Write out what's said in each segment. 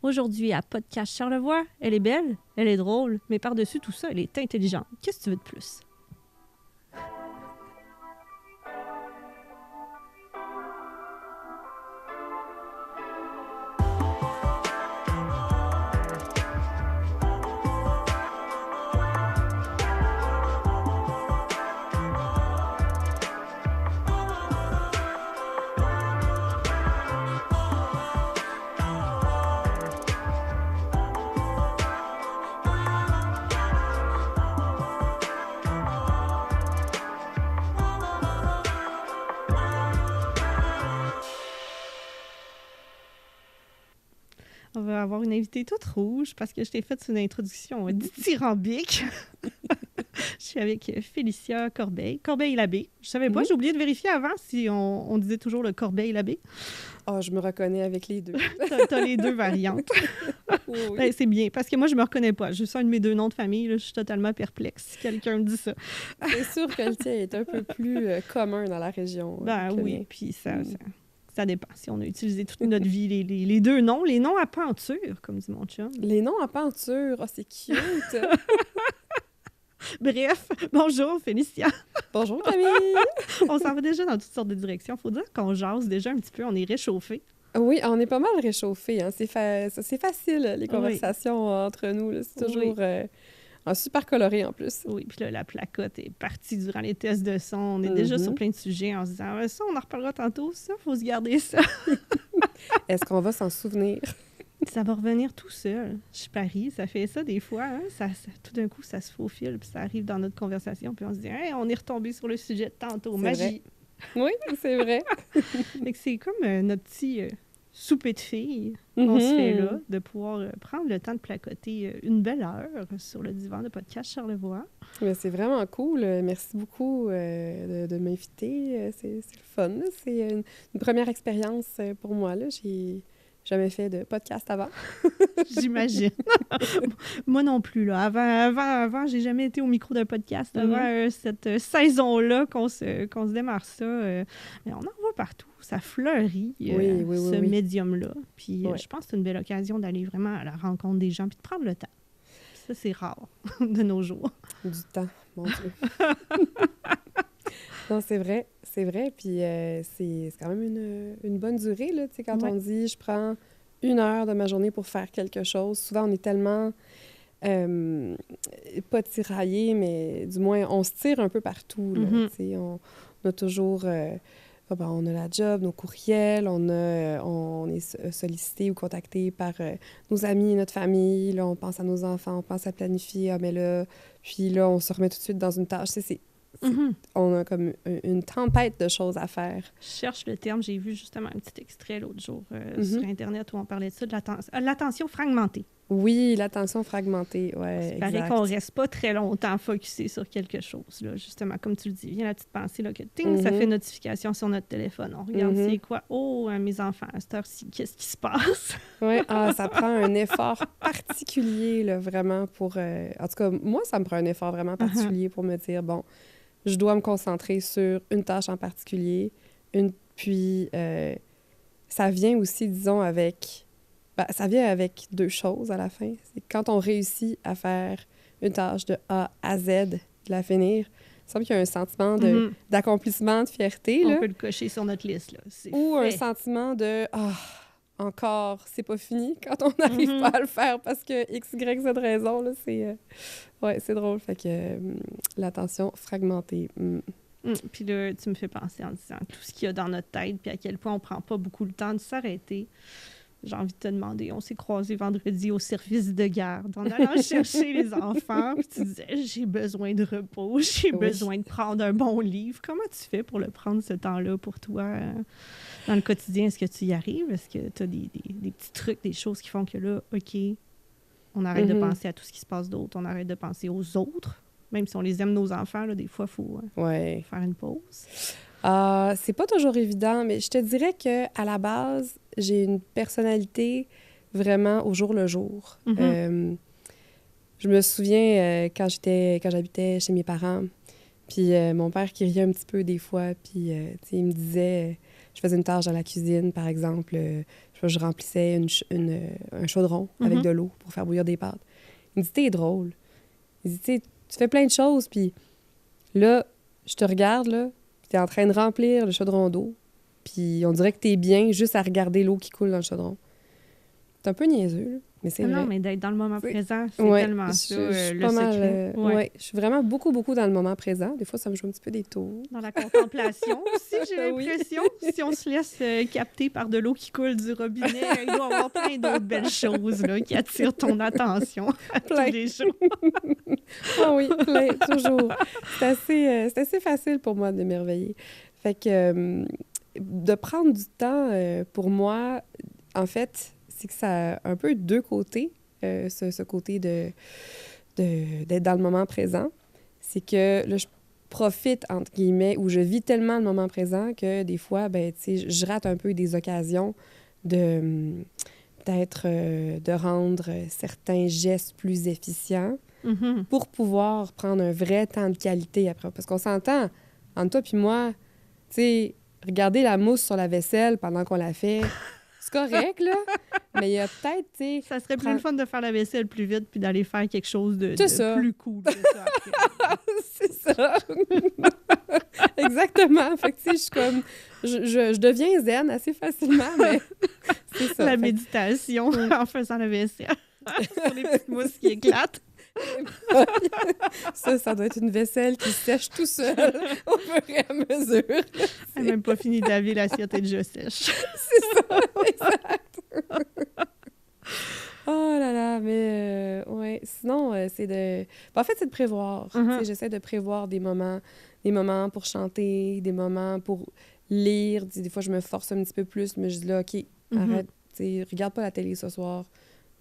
Aujourd'hui, à Podcast Charlevoix, elle est belle, elle est drôle, mais par-dessus tout ça, elle est intelligente. Qu'est-ce que tu veux de plus? On va avoir une invitée toute rouge parce que je t'ai fait une introduction dithyrambique. Je suis avec Félicia Corbeil. Corbeil-Labbé. Je savais pas, j'ai oublié de vérifier avant si on disait toujours le Corbeil-Labbé. Oh, je me reconnais avec les deux. T'as les deux variantes. Oui. Ben, c'est bien, parce que moi, je me reconnais pas. Juste un de mes deux noms de famille, là, je suis totalement perplexe si quelqu'un me dit ça. C'est sûr que le tien est un peu plus commun dans la région. Ben oui, puis ça dépend. Si on a utilisé toute notre vie les deux noms, les noms à penture, comme dit mon chum. Les noms à penture, oh, c'est cute! Bref, bonjour Félicia. Bonjour Camille! On s'en va déjà dans toutes sortes de directions. Faut dire qu'on jase déjà un petit peu, on est réchauffé. Oui, on est pas mal réchauffés. Hein. C'est facile, les conversations entre nous. Là. C'est toujours super coloré en plus. Oui, puis là, la placote est partie durant les tests de son. On est déjà sur plein de sujets en se disant ça, on en reparlera tantôt, ça, faut se garder ça. Est-ce qu'on va s'en souvenir? Ça va revenir tout seul. Je parie, ça fait ça des fois. Hein? Tout d'un coup, ça se faufile, puis ça arrive dans notre conversation, puis on se dit hey, on est retombé sur le sujet de tantôt. C'est magie. Vrai. Oui, c'est vrai. Fait que c'est comme notre petit souper de filles qu'on se fait là, de pouvoir prendre le temps de placoter une belle heure sur le divan de Podcast Charlevoix. Mais c'est vraiment cool. Merci beaucoup de m'inviter. C'est le fun. Là. C'est une première expérience pour moi. Là. J'ai jamais fait de podcast avant. J'imagine. Moi non plus. Là. Avant, j'ai jamais été au micro d'un podcast. Avant cette saison-là qu'on se démarre ça, on en voit partout. Ça fleurit, ce médium-là. Puis je pense que c'est une belle occasion d'aller vraiment à la rencontre des gens puis de prendre le temps. Ça, c'est rare de nos jours. Du temps, mon Dieu. Non, c'est vrai. Puis c'est quand même une bonne durée, là. Tu sais, quand on dit « je prends 1 heure de ma journée pour faire quelque chose », souvent, on est tellement pas tiraillé, mais du moins, on se tire un peu partout, là. Tu sais, on a toujours... on a la job, nos courriels, on est sollicité ou contacté par nos amis, notre famille. Là, on pense à nos enfants, on pense à planifier. Ah, mais là, puis là, on se remet tout de suite dans une tâche. On a comme une tempête de choses à faire. Je cherche le terme. J'ai vu justement un petit extrait l'autre jour sur Internet où on parlait de ça, de l'attention fragmentée. Oui, l'attention fragmentée, oui, exact. Il paraît qu'on reste pas très longtemps focusé sur quelque chose, là, justement, comme tu le dis. Vient la petite pensée, là, que ting, ça fait notification sur notre téléphone. On regarde, c'est quoi? Oh, mes enfants, à cette heure-ci, qu'est-ce qui se passe? Oui, ça prend un effort particulier, là, vraiment, pour... En tout cas, moi, ça me prend un effort vraiment particulier pour me dire, bon, je dois me concentrer sur une tâche en particulier, puis ça vient aussi, disons, avec... ça vient avec 2 choses à la fin. C'est quand on réussit à faire une tâche de A à Z, de la finir, il semble qu'il y a un sentiment d'accomplissement, de fierté. On là. peut le cocher sur notre liste. Là. Ou un sentiment de encore, c'est pas fini quand on n'arrive pas à le faire parce que X, Y, Z raison. Là, c'est drôle. Fait que l'attention fragmentée. Puis là, tu me fais penser en disant tout ce qu'il y a dans notre tête, puis à quel point on prend pas beaucoup le temps de s'arrêter. J'ai envie de te demander, on s'est croisés vendredi au service de garde en allant chercher les enfants, puis tu disais, j'ai besoin de repos, j'ai besoin de prendre un bon livre. Comment tu fais pour le prendre, ce temps-là, pour toi, dans le quotidien? Est-ce que tu y arrives? Est-ce que tu as des petits trucs, des choses qui font que là, OK, on arrête de penser à tout ce qui se passe d'autre, on arrête de penser aux autres? Même si on les aime, nos enfants, là, des fois, il faut faire une pause. C'est pas toujours évident, mais je te dirais qu'à la base, j'ai une personnalité vraiment au jour le jour. Je me souviens quand j'habitais chez mes parents, puis mon père qui riait un petit peu des fois, puis il me disait je faisais une tâche dans la cuisine, par exemple, je remplissais un chaudron avec de l'eau pour faire bouillir des pâtes. Il me dit, t'es drôle. Il dit, tu fais plein de choses, puis là, je te regarde, là, puis t'es en train de remplir le chaudron d'eau, puis on dirait que t'es bien juste à regarder l'eau qui coule dans le chaudron. C'est un peu niaiseux, là, mais c'est vrai. Non, mais d'être dans le moment présent, c'est ouais, tellement ça, le pas mal, secret. ouais, je suis vraiment beaucoup, beaucoup dans le moment présent. Des fois, ça me joue un petit peu des tours. Dans la contemplation aussi, j'ai Oui. l'impression. Si on se laisse capter par de l'eau qui coule du robinet, il doit y avoir plein d'autres belles choses là, qui attirent ton attention à tous les jours. Ah oui, plein, toujours. C'est assez facile pour moi de m'émerveiller. Fait que de prendre du temps, pour moi, en fait, c'est que ça a un peu deux côtés, ce côté d'être dans le moment présent. C'est que là, je profite, entre guillemets, ou je vis tellement le moment présent que des fois, ben, tu sais, je rate un peu des occasions de peut-être de rendre certains gestes plus efficients pour pouvoir prendre un vrai temps de qualité après. Parce qu'on s'entend, entre toi puis moi, tu sais, regarder la mousse sur la vaisselle pendant qu'on la fait, c'est correct, là, mais il y a peut-être, tu sais... Ça serait plus le fun de faire la vaisselle plus vite puis d'aller faire quelque chose de plus cool. C'est ça. Exactement. Fait que, tu sais, je suis comme... Je deviens zen assez facilement, mais c'est ça. La méditation en faisant la vaisselle. Sur les petites mousses qui éclatent. Ça doit être une vaisselle qui sèche tout seul au fur et à mesure. Elle n'a même pas fini de laver l'assiette et déjà sèche. C'est ça, exact. Oh là là, mais ouais. Sinon, c'est de... En fait, c'est de prévoir. Tu sais, j'essaie de prévoir des moments pour chanter, des moments pour lire. Tu sais, des fois, je me force un petit peu plus, mais je dis là, OK, arrête, tu sais, regarde pas la télé ce soir.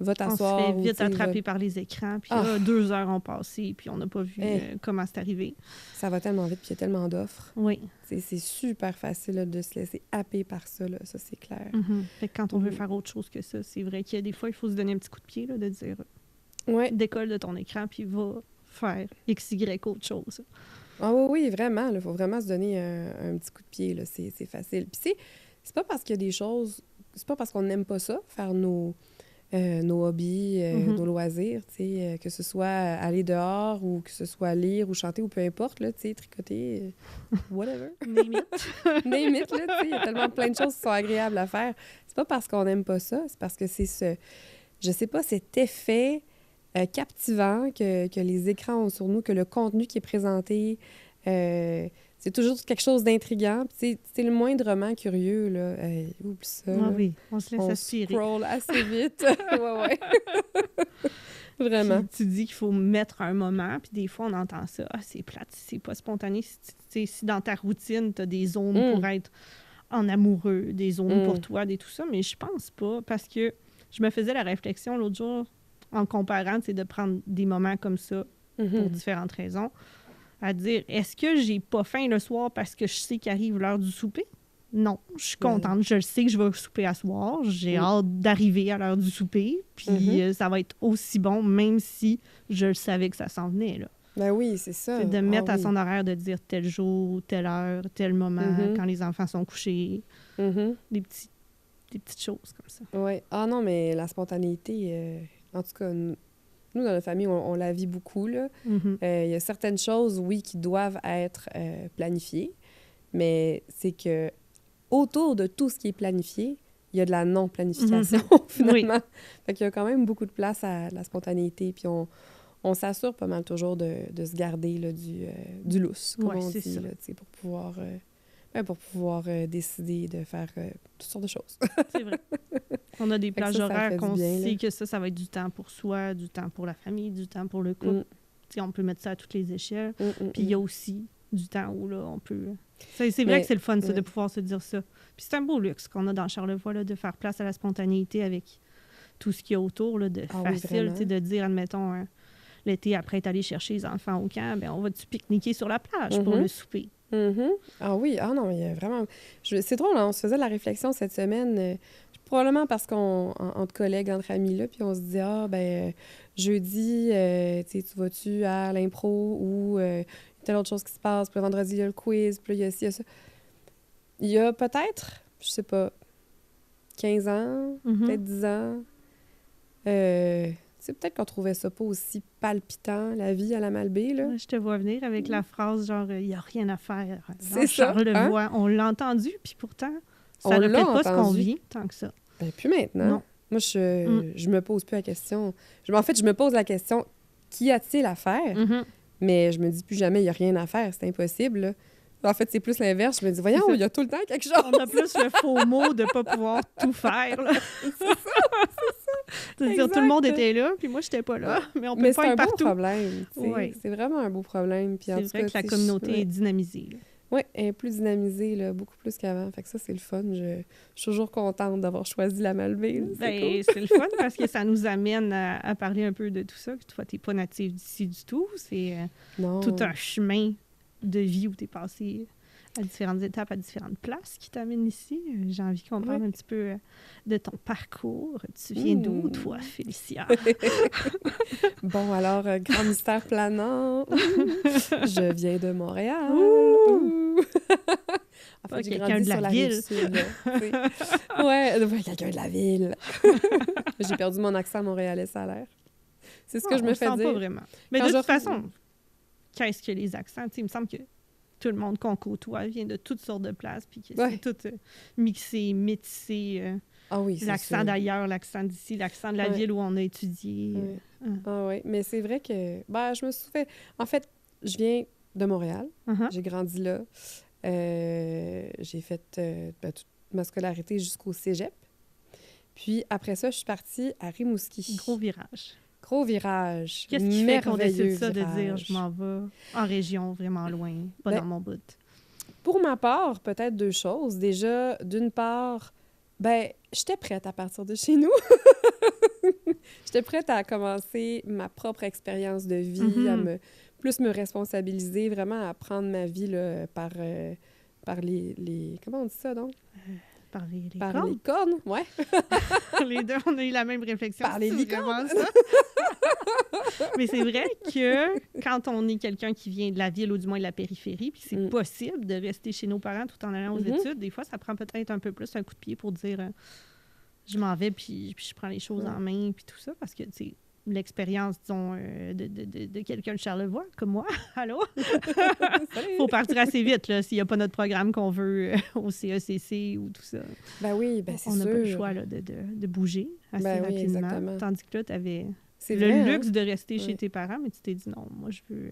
Va t'asseoir. On se fait vite attraper par les écrans, puis là, 2 heures ont passé, puis on n'a pas vu comment c'est arrivé. Ça va tellement vite, puis il y a tellement d'offres. Oui. C'est super facile là, de se laisser happer par ça, là. Ça, c'est clair. Fait que quand on veut faire autre chose que ça, c'est vrai qu'il y a des fois, il faut se donner un petit coup de pied, là, de dire décolle de ton écran, puis va faire X, Y, autre chose. Ah oui, vraiment. Il faut vraiment se donner un petit coup de pied, là. C'est facile. Puis c'est pas parce qu'il y a des choses... C'est pas parce qu'on n'aime pas ça, faire nos hobbies, nos loisirs, tu sais, que ce soit aller dehors ou que ce soit lire ou chanter ou peu importe, là, tu sais, tricoter, whatever. Name it. Name it, là, tu sais, il y a tellement plein de choses qui sont agréables à faire. C'est pas parce qu'on n'aime pas ça, c'est parce que c'est je sais pas, cet effet captivant que les écrans ont sur nous, que le contenu qui est présenté, c'est toujours quelque chose d'intriguant. C'est le moindrement curieux, là. Oublie ça. Ah oui, on se laisse aspirer. On scroll assez vite. ouais. Vraiment. Puis tu dis qu'il faut mettre un moment, puis des fois, on entend ça. Ah, c'est plate, c'est pas spontané. Si dans ta routine, tu as des zones pour être en amoureux, des zones pour toi, des tout ça, mais je pense pas, parce que je me faisais la réflexion l'autre jour, en comparant, de prendre des moments comme ça pour différentes raisons, à dire, est-ce que j'ai pas faim le soir parce que je sais qu'arrive l'heure du souper? Non, je suis contente. Je le sais que je vais souper à soir. J'ai hâte d'arriver à l'heure du souper. Puis ça va être aussi bon, même si je le savais que ça s'en venait. Là. Ben oui, c'est ça. C'est de mettre à son horaire de dire tel jour, telle heure, tel moment, quand les enfants sont couchés. Des petites choses comme ça. Oui. Ah non, mais la spontanéité, en tout cas... Nous, dans la famille, on la vit beaucoup, là. Il y a certaines choses, oui, qui doivent être planifiées, mais c'est que autour de tout ce qui est planifié, il y a de la non-planification, finalement. Oui. Fait qu'il y a quand même beaucoup de place à la spontanéité, puis on s'assure pas mal toujours de se garder là, du lousse, comme on dit, là, pour pouvoir décider de faire toutes sortes de choses. C'est vrai. On a des plages horaires qu'on sait que ça va être du temps pour soi, du temps pour la famille, du temps pour le couple. On peut mettre ça à toutes les échelles. Puis il y a aussi du temps où là, on peut... C'est vrai que c'est le fun, ça, de pouvoir se dire ça. Puis c'est un beau luxe qu'on a dans Charlevoix, là, de faire place à la spontanéité avec tout ce qu'il y a autour, là, de facile, de dire, admettons, l'été, après être allé chercher les enfants au camp, ben on va-tu pique-niquer sur la plage pour le souper? Ah oui, ah non, il y a vraiment... C'est drôle, hein, on se faisait la réflexion cette semaine, probablement parce entre collègues, entre amis, là, puis on se dit, jeudi, tu vas-tu à l'impro ou telle autre chose qui se passe, puis le vendredi, il y a le quiz, puis là, il y a ci, il y a ça. Il y a peut-être je sais pas, 15 ans, Mhm. peut-être 10 ans. C'est peut-être qu'on trouvait ça pas aussi palpitant, la vie à la Malbaie, là. Je te vois venir avec la phrase genre il n'y a rien à faire. C'est ça, Charlevoix, on l'a entendu, puis pourtant, ça On reflète l'a pas ce qu'on entendu. vit tant que ça. Ben, plus maintenant. Non. Moi, je me pose plus la question. En fait, je me pose la question, qu'y a-t-il à faire? Mhm. Mais je me dis plus jamais, il n'y a rien à faire, c'est impossible, là. En fait, c'est plus l'inverse. Je me dis, voyons, C'est ça. il y a tout le temps quelque chose. On a plus le faux mot de pas pouvoir tout faire. Là. C'est-à-dire, Exact. tout le monde était là, puis moi, j'étais pas là. Mais on peut Mais pas c'est un être beau partout. problème, tu sais. Ouais. C'est vraiment un beau problème. Puis en C'est tout vrai cas, que la tu sais, communauté est dynamisée. Là. Oui, elle est plus dynamisée, là, beaucoup plus qu'avant. Fait que ça, c'est le fun. Je suis toujours contente d'avoir choisi la Malbaie. Là. Ben, c'est le fun parce que ça nous amène à parler un peu de tout ça. Que toi, t'es pas native d'ici du tout. C'est Non. tout un chemin de vie où t'es passé à différentes étapes, à différentes places qui t'amènent ici. J'ai envie qu'on parle un petit peu de ton parcours. Tu viens d'où, toi, Félicia? Bon, alors, grand mystère planant. Je viens de Montréal. Ouh. En fait, j'ai quelqu'un grandi de la sur la ville. Rive-Sud. Là, tu sais. Ouais, quelqu'un de la ville. J'ai perdu mon accent montréalais, ça a l'air. C'est ce que je me on fais le sent dire. pas vraiment. Mais Quand de je toute façon, qu'est-ce que les accents? Tu sais, il me semble que tout le monde qu'on côtoie vient de toutes sortes de places, puis que c'est tout mixé, métissé. Ah oui, c'est l'accent sûr. d'ailleurs, l'accent d'ici, l'accent de la ville où on a étudié. Ah oui, mais c'est vrai que... Ben, je me suis fait... En fait, je viens de Montréal. J'ai grandi là. J'ai fait toute ma scolarité jusqu'au cégep. Puis après ça, je suis partie à Rimouski. Gros virage. Gros virage. Qu'est-ce qui fait qu'on décide ça virage. de dire je m'en vais en région, vraiment loin, pas dans mon bout? Pour ma part, peut-être deux choses. Déjà, d'une part, ben, j'étais prête à partir de chez nous. J'étais prête à commencer ma propre expérience de vie, à plus me responsabiliser, vraiment à prendre ma vie là, par les... Comment on dit ça, donc? Par les Par cornes? les cornes, ouais. Les deux, on a eu la même réflexion. Par les licornes! Mais c'est vrai que quand on est quelqu'un qui vient de la ville ou du moins de la périphérie, puis c'est possible de rester chez nos parents tout en allant aux études, des fois, ça prend peut-être un peu plus un coup de pied pour dire je m'en vais, puis je prends les choses en main, puis tout ça, parce que, tu sais, l'expérience, disons, de quelqu'un de Charlevoix, comme moi, allô? Faut partir assez vite, là, s'il n'y a pas notre programme qu'on veut au CECC ou tout ça. Ben oui, ben c'est On sûr. n'a pas le choix là, de bouger assez rapidement. Exactement. Tandis que là, tu avais le vrai, luxe de rester chez tes parents, mais tu t'es dit non, moi, je veux...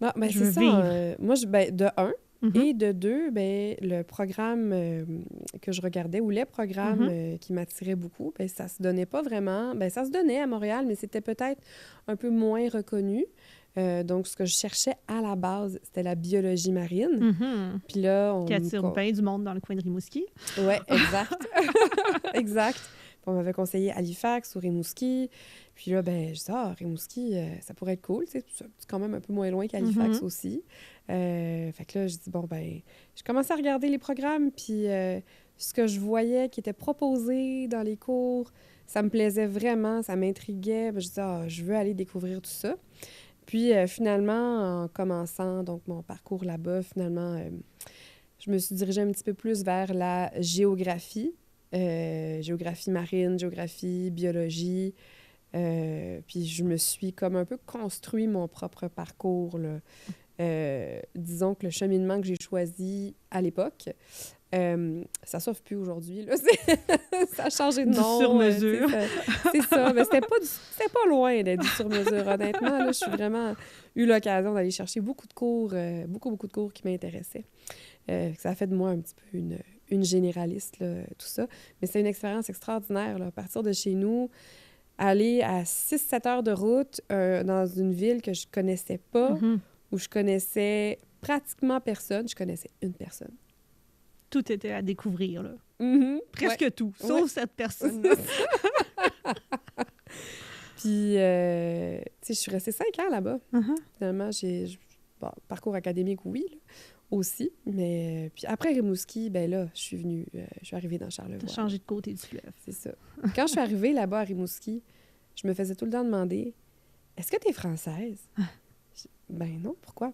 Non, ben je c'est veux ça. vivre. Moi, de un, et de deux, ben, le programme que je regardais, ou les programmes qui m'attiraient beaucoup, ben, ça se donnait pas vraiment. Ben, ça se donnait à Montréal, mais c'était peut-être un peu moins reconnu. Donc, ce que je cherchais à la base, c'était la biologie marine. Puis là, on... Qui attire bien du monde dans le coin de Rimouski. Oui, exact. Exact. Puis on m'avait conseillé Halifax ou Rimouski. Puis là, ben, je dis, Rimouski, ça pourrait être cool. C'est quand même un peu moins loin qu'Halifax aussi. Fait que là, je dis, bon, ben, je commençais à regarder les programmes. Puis ce que je voyais qui était proposé dans les cours, ça me plaisait vraiment, ça m'intriguait. Ben, je dis, je veux aller découvrir tout ça. Puis finalement, en commençant donc mon parcours là-bas, finalement, je me suis dirigée un petit peu plus vers la géographie. Géographie marine, géographie, biologie. Puis je me suis comme un peu construit mon propre parcours, là. Disons que le cheminement que j'ai choisi à l'époque, ça s'offre plus aujourd'hui, là. Ça a changé de nom. Du sur-mesure. C'est ça. Mais c'était pas loin d'être du sur-mesure, honnêtement. Là, j'ai vraiment eu l'occasion d'aller chercher beaucoup de cours, beaucoup de cours qui m'intéressaient. Ça a fait de moi un petit peu une généraliste, là, tout ça. Mais c'est une expérience extraordinaire, là. À partir de chez nous, aller à 6-7 heures de route dans une ville que je connaissais pas, où je connaissais pratiquement personne. Je connaissais une personne. Tout était à découvrir, là. Presque tout, sauf cette personne-là. Puis, tu sais, je suis restée 5 ans là-bas. Finalement, parcours académique, oui, là, aussi. Mais puis après Rimouski, ben là, je suis arrivée dans Charlevoix. T'as changé de côté du fleuve. C'est ça. Quand je suis arrivée là-bas à Rimouski, je me faisais tout le temps demander « Est-ce que tu es française? » Ben non, pourquoi?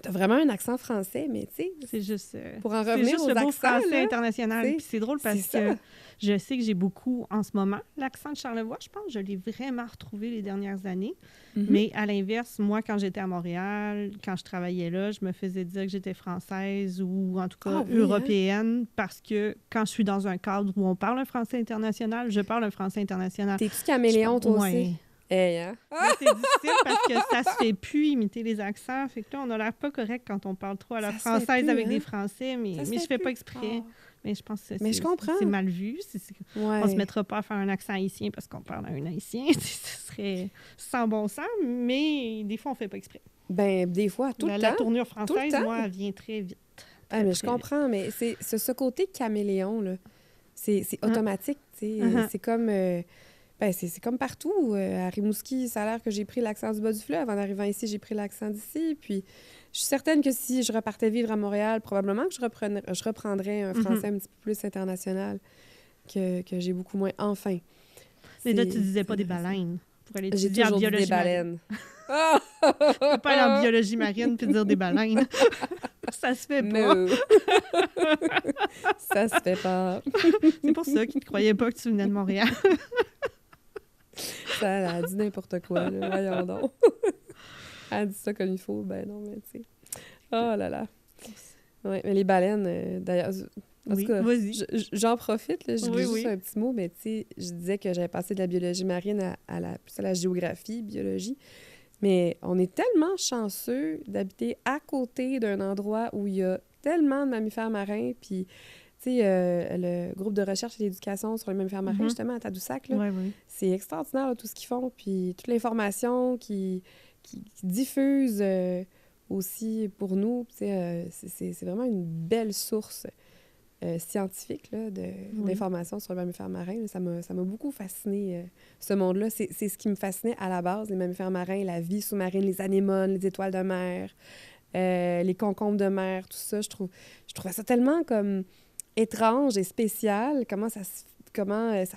T'as vraiment un accent français, mais tu sais... C'est juste, pour en c'est revenir juste aux le beau accents, français là, international. tu sais, Puis c'est drôle parce c'est que ça. je sais que j'ai beaucoup, en ce moment, l'accent de Charlevoix, je pense. Je l'ai vraiment retrouvé les dernières années. Mhm. Mais à l'inverse, moi, quand j'étais à Montréal, quand je travaillais là, je me faisais dire que j'étais française ou en tout cas Ah oui, hein? européenne parce que quand je suis dans un cadre où on parle un français international, je parle un français international. T'es-tu caméléon, toi aussi? Ouais. Hey, hein? Mais c'est difficile parce que ça se fait plus imiter les accents. Fait que là, on a l'air pas correct quand on parle trop à la Ça se fait française plus, avec hein? des Français, mais Ça se je fait fais pas plus. exprès. Ah. Mais je pense que Mais je comprends. c'est mal vu. On se Ouais. mettra pas à faire un accent haïtien parce qu'on parle à un haïtien. Ce serait sans bon sens, mais des fois, on fait pas exprès. Ben, des fois, tout le La temps. tournure Tout le française, temps. moi, elle vient très vite. Ah, mais je très comprends, mais c'est ce côté caméléon, là. C'est Hein? automatique, tu sais. Uh-huh. C'est comme... ben, c'est comme partout. À Rimouski, ça a l'air que j'ai pris l'accent du bas du fleuve. En arrivant ici, j'ai pris l'accent d'ici. Puis, je suis certaine que si je repartais vivre à Montréal, probablement que je reprendrais un français un petit peu plus international que j'ai beaucoup moins. Enfin. Mais là, C'est- tu disais pas c'est des intéressant. baleines pour aller J'ai étudier en toujours dit des biologie marine. baleines. Tu peux pas aller en biologie marine puis dire des baleines. Ça se fait pas. No. Ça se fait pas. C'est pour ça qu'ils ne croyaient pas que tu venais de Montréal. Ça, elle a dit n'importe quoi, là. Voyons donc. Elle a dit ça comme il faut. Ben non, mais tu sais. Oh là là. Ouais, mais les baleines, d'ailleurs... En Oui, tout cas, vas-y. j'en profite, là, je dis Oui, juste oui. un petit mot, mais tu sais, je disais que j'avais passé de la biologie marine plus à la géographie, biologie, mais on est tellement chanceux d'habiter à côté d'un endroit où il y a tellement de mammifères marins, puis, tu sais, le groupe de recherche et d'éducation sur les mammifères marins, Mhm. justement, à Tadoussac, là, Oui, oui. c'est extraordinaire, là, tout ce qu'ils font, puis toute l'information qui diffuse aussi pour nous, tu sais, c'est vraiment une belle source scientifique là, d'informations sur les mammifères marins. Là. Ça m'a beaucoup fasciné, ce monde-là. C'est ce qui me fascinait à la base, les mammifères marins, la vie sous-marine, les anémones, les étoiles de mer, les concombres de mer, tout ça. Je trouvais ça tellement comme étrange et spécial, comment ça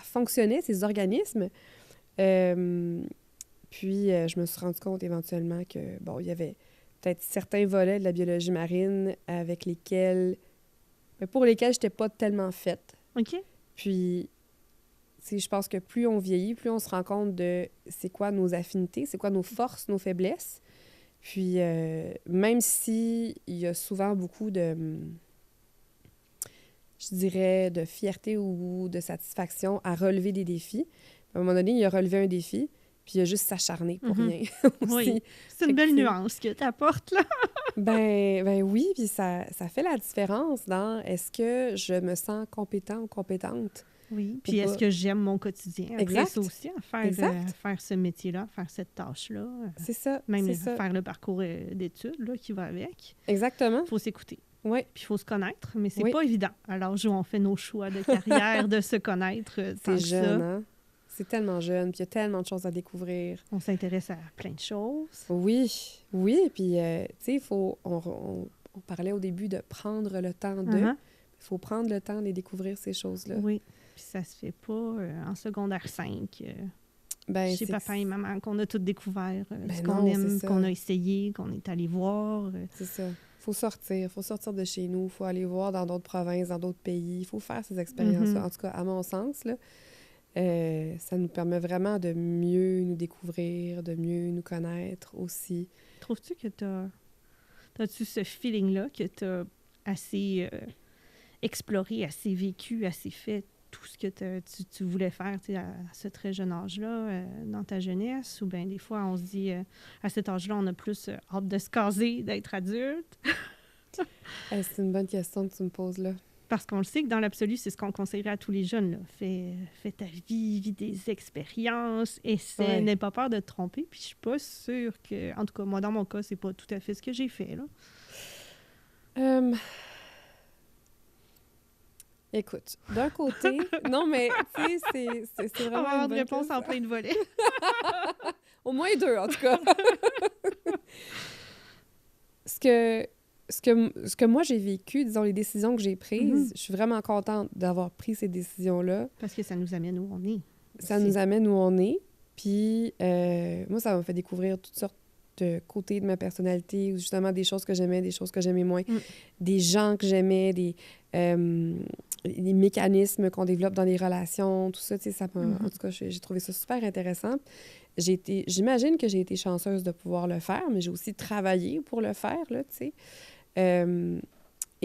fonctionnait, ces organismes. Puis, je me suis rendu compte éventuellement que, bon, il y avait peut-être certains volets de la biologie marine pour lesquels je n'étais pas tellement faite. OK. Puis, tu sais, je pense que plus on vieillit, plus on se rend compte de c'est quoi nos affinités, c'est quoi nos forces, nos faiblesses. Puis, même s'il y a souvent beaucoup de, je dirais, de fierté ou de satisfaction à relever des défis, à un moment donné, il a relevé un défi, puis il a juste s'acharné pour Mhm. rien aussi. Oui. C'est Fait une que belle c'est- nuance que tu apportes, là. Ben oui, puis ça fait la différence dans est-ce que je me sens compétent ou compétente. Oui. Puis est-ce pas. que j'aime mon quotidien? Après Exact. ça aussi, à Exact. faire ce métier-là, faire cette tâche-là, C'est ça, même c'est ça. faire le parcours d'études là, qui va avec. Exactement. Il faut s'écouter. Oui, Puis il faut se connaître, mais c'est Oui. pas évident. À l'âge où on fait nos choix de carrière, de se connaître, tant c'est que jeune, ça, hein? C'est tellement jeune, puis il y a tellement de choses à découvrir. on s'intéresse à plein de choses. Oui, oui, puis tu sais, on parlait au début de prendre le temps de. Uh-huh. Il faut prendre le temps de découvrir ces choses-là. Oui. Puis ça se fait pas en secondaire 5, Ben, chez papa et maman, qu'on a tout découvert, Ben ce non, qu'on c'est aime, ça. qu'on a essayé, qu'on est allé voir. C'est ça. Faut sortir de chez nous, faut aller voir dans d'autres provinces, dans d'autres pays, il faut faire ces expériences-là. Mhm. En tout cas, à mon sens, là, ça nous permet vraiment de mieux nous découvrir, de mieux nous connaître aussi. Trouves-tu que t'as-tu ce feeling-là que t'as assez exploré, assez vécu, assez fait tout ce que tu voulais faire tu sais, à ce très jeune âge-là, dans ta jeunesse? Ou bien des fois, on se dit, à cet âge-là, on a plus hâte de se caser, d'être adulte? C'est une bonne question que tu me poses là. Parce qu'on le sait que dans l'absolu, c'est ce qu'on conseillerait à tous les jeunes. Là. Fais ta vie, vis des expériences, essaie, Ouais. n'aie pas peur de te tromper. Puis je suis pas sûre que... En tout cas, moi, dans mon cas, c'est pas tout à fait ce que j'ai fait, là. Écoute, d'un côté... non, mais, tu sais, c'est On va vraiment avoir une une bonne réponse en question. plein de volets. Au moins 2, en tout cas. Ce que moi, j'ai vécu, disons, les décisions que j'ai prises, Mhm. je suis vraiment contente d'avoir pris ces décisions-là. Parce que ça nous amène où on est. Ça aussi. nous amène où on est. Puis, moi, ça m'a fait découvrir toutes sortes de côté de ma personnalité, ou justement des choses que j'aimais, des choses que j'aimais moins, des gens que j'aimais, des mécanismes qu'on développe dans les relations, tout ça, tu sais, ça m'a... En tout cas, j'ai trouvé ça super intéressant. J'imagine que j'ai été chanceuse de pouvoir le faire, mais j'ai aussi travaillé pour le faire, là, tu sais.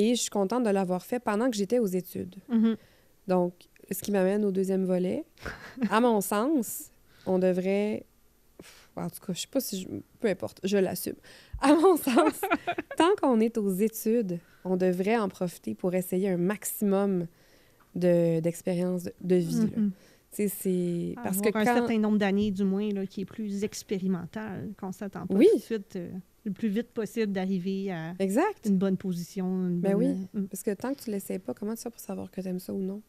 Et je suis contente de l'avoir fait pendant que j'étais aux études. Donc, ce qui m'amène au deuxième volet. À mon sens, on devrait... En tout cas, je sais pas si... Peu importe, je l'assume. À mon sens, tant qu'on est aux études, on devrait en profiter pour essayer un maximum d'expériences de vie. Là. Tu sais, c'est... Parce que un certain nombre d'années, du moins, là, qui est plus expérimental, qu'on s'attend pas tout de suite... le plus vite possible d'arriver à une bonne position. Oui, parce que tant que tu ne l'essaies pas, comment tu fais pour savoir que tu aimes ça ou non?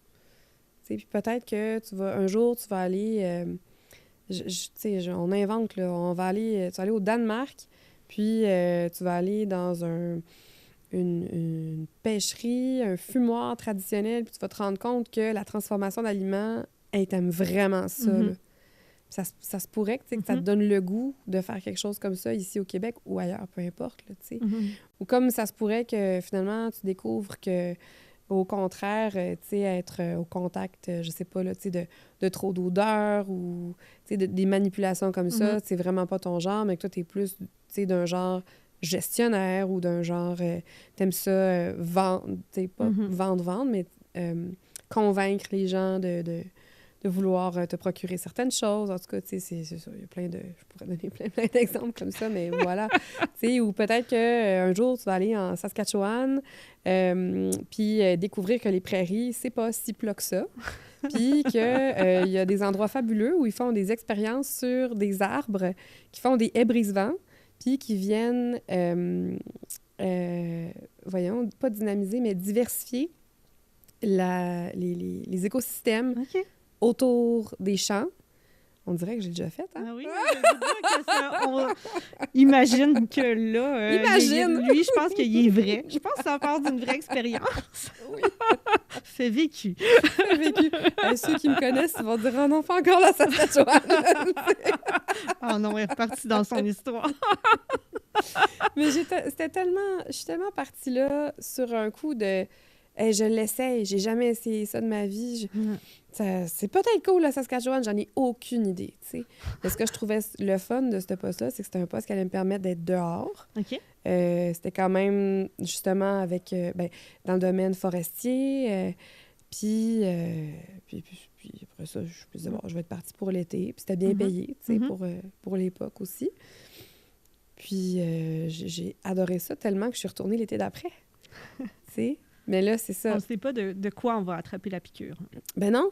Puis peut-être que un jour, tu vas aller... on invente, là, tu vas aller au Danemark, puis tu vas aller dans une pêcherie, un fumoir traditionnel, puis tu vas te rendre compte que la transformation d'aliments, elle t'aime vraiment ça, là. Ça se pourrait que ça te donne le goût de faire quelque chose comme ça ici au Québec ou ailleurs, peu importe. Là, ou comme ça se pourrait que finalement tu découvres que, au contraire, être au contact, je sais pas, là, de trop d'odeurs ou des manipulations comme ça, c'est vraiment pas ton genre, mais que toi, t'es plus d'un genre gestionnaire ou d'un genre, t'aimes ça vendre, pas vendre, mais convaincre les gens de vouloir te procurer certaines choses. En tout cas, tu sais, c'est ça. Il y a plein de... Je pourrais donner plein d'exemples comme ça, mais voilà. Tu sais, ou peut-être qu'un jour, tu vas aller en Saskatchewan, puis découvrir que les prairies, c'est pas si plat que ça. Puis qu'il y a des endroits fabuleux où ils font des expériences sur des arbres, qui font des haies brise-vent, puis qui viennent, voyons, pas dynamiser, mais diversifier les écosystèmes autour des champs. On dirait que j'ai déjà fait, hein? Ah oui, on imagine que là... lui, je pense qu'il est vrai. Je pense que ça part d'une vraie expérience. Oui. Fait vécu. Ceux qui me connaissent, ils vont dire « Oh non, pas encore la Saskatchewan! » Oh non, elle est repartie dans son histoire. Mais je suis tellement partie là sur un coup de... Hey, je l'essaye, j'ai jamais essayé ça de ma vie. C'est peut-être cool, la Saskatchewan, j'en ai aucune idée, tu sais. Mais ce que je trouvais le fun de ce poste-là, c'est que c'était un poste qui allait me permettre d'être dehors. C'était quand même, justement, dans le domaine forestier. Puis après ça, je me disais, bon, je vais être partie pour l'été. Puis c'était bien payé, tu sais, pour l'époque aussi. Puis j'ai adoré ça tellement que je suis retournée l'été d'après, tu sais. Mais là, c'est ça. On ne sait pas de quoi on va attraper la piqûre. Ben non.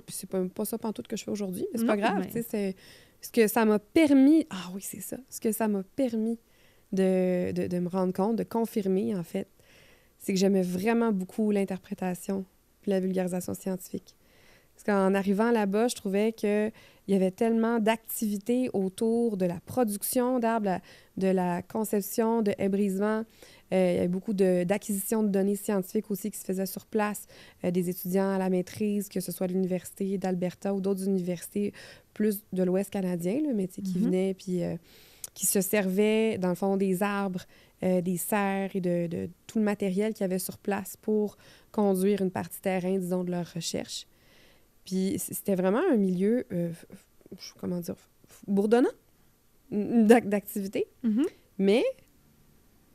Puis c'est pas ça pantoute que je fais aujourd'hui, mais c'est pas grave. C'est ce que ça m'a permis... Ah oui, c'est ça. Ce que ça m'a permis de me rendre compte, de confirmer, en fait, c'est que j'aimais vraiment beaucoup l'interprétation puis la vulgarisation scientifique. Parce qu'en arrivant là-bas, je trouvais qu'il y avait tellement d'activités autour de la production d'arbres, de la conception de haies brise-vent. Il y avait beaucoup d'acquisition de données scientifiques aussi qui se faisaient sur place, des étudiants à la maîtrise, que ce soit l'Université d'Alberta ou d'autres universités plus de l'Ouest canadien, là, mais qui venaient puis qui se servaient, dans le fond, des arbres, des serres et de tout le matériel qu'il y avait sur place pour conduire une partie terrain, disons, de leur recherche. Puis c'était vraiment un milieu, comment dire, bourdonnant d'activité. Mais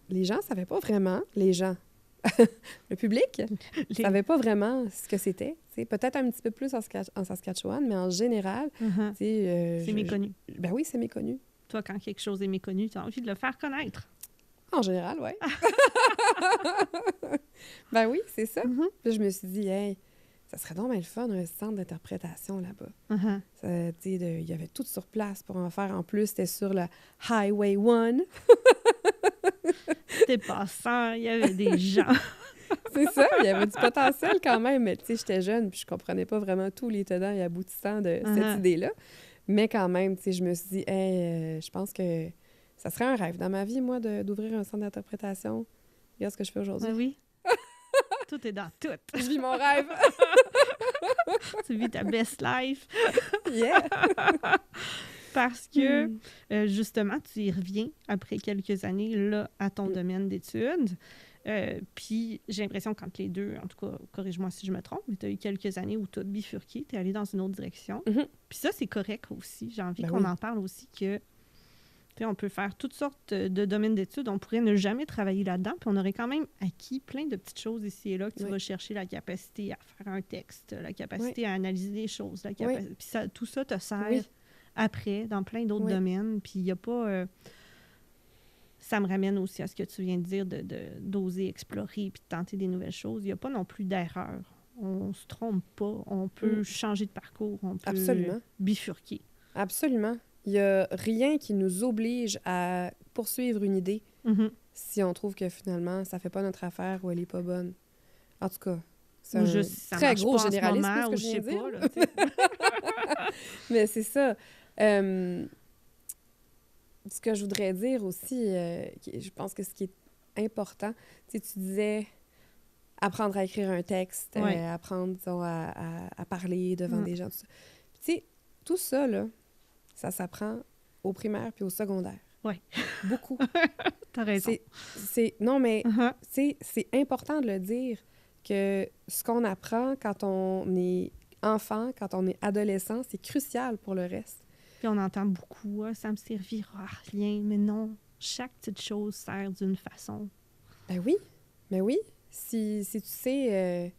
les gens ne savaient pas vraiment, le public ne savait pas vraiment ce que c'était. Peut-être un petit peu plus en Saskatchewan, mais en général, c'est méconnu. Ben oui, c'est méconnu. Toi, quand quelque chose est méconnu, tu as envie de le faire connaître. En général, oui. Ben oui, c'est ça. Puis je me suis dit, hey, ça serait donc bien le fun, un centre d'interprétation là-bas. Il y avait tout sur place pour en faire. En plus, c'était sur le Highway 1. C'était passant, il y avait des gens. C'est ça, il y avait du potentiel quand même. Mais tu sais, j'étais jeune, puis je comprenais pas vraiment tous les tenants et aboutissants de cette idée-là. Mais quand même, tu sais, je me suis dit, hey, je pense que ça serait un rêve dans ma vie, moi, d'ouvrir un centre d'interprétation. Regarde ce que je fais aujourd'hui. Ah oui. Tout est dans tout. Je vis mon rêve. Tu vis ta best life. Yeah. Parce que, justement, tu y reviens après quelques années là, à ton domaine d'études. Puis j'ai l'impression quand les deux, en tout cas, corrige-moi si je me trompe, mais tu as eu quelques années où tu as bifurqué, tu es allé dans une autre direction. Puis ça, c'est correct aussi. J'ai envie qu'on en parle aussi que on peut faire toutes sortes de domaines d'études. On pourrait ne jamais travailler là-dedans, puis on aurait quand même acquis plein de petites choses ici et là que tu vas chercher la capacité à faire un texte, la capacité à analyser des choses. Puis ça, tout ça te sert après dans plein d'autres domaines. Puis il n'y a pas... ça me ramène aussi à ce que tu viens de dire, d'oser explorer puis de tenter des nouvelles choses. Il n'y a pas non plus d'erreur. On ne se trompe pas. On peut changer de parcours. On peut bifurquer. Absolument. Il n'y a rien qui nous oblige à poursuivre une idée si on trouve que finalement, ça ne fait pas notre affaire ou elle n'est pas bonne. En tout cas, c'est un très gros généralisme, ce que je viens de dire. Là, mais c'est ça. Ce que je voudrais dire aussi, je pense que ce qui est important, tu disais apprendre à écrire un texte, apprendre disons, à parler devant des gens, tout ça. Tu sais, tout ça, là, ça s'apprend au primaire puis au secondaire. Oui. Beaucoup. T'as raison. Non, mais c'est important de le dire que ce qu'on apprend quand on est enfant, quand on est adolescent, c'est crucial pour le reste. Puis on entend beaucoup, ça me servira à rien, mais non, chaque petite chose sert d'une façon. Ben oui. Si tu sais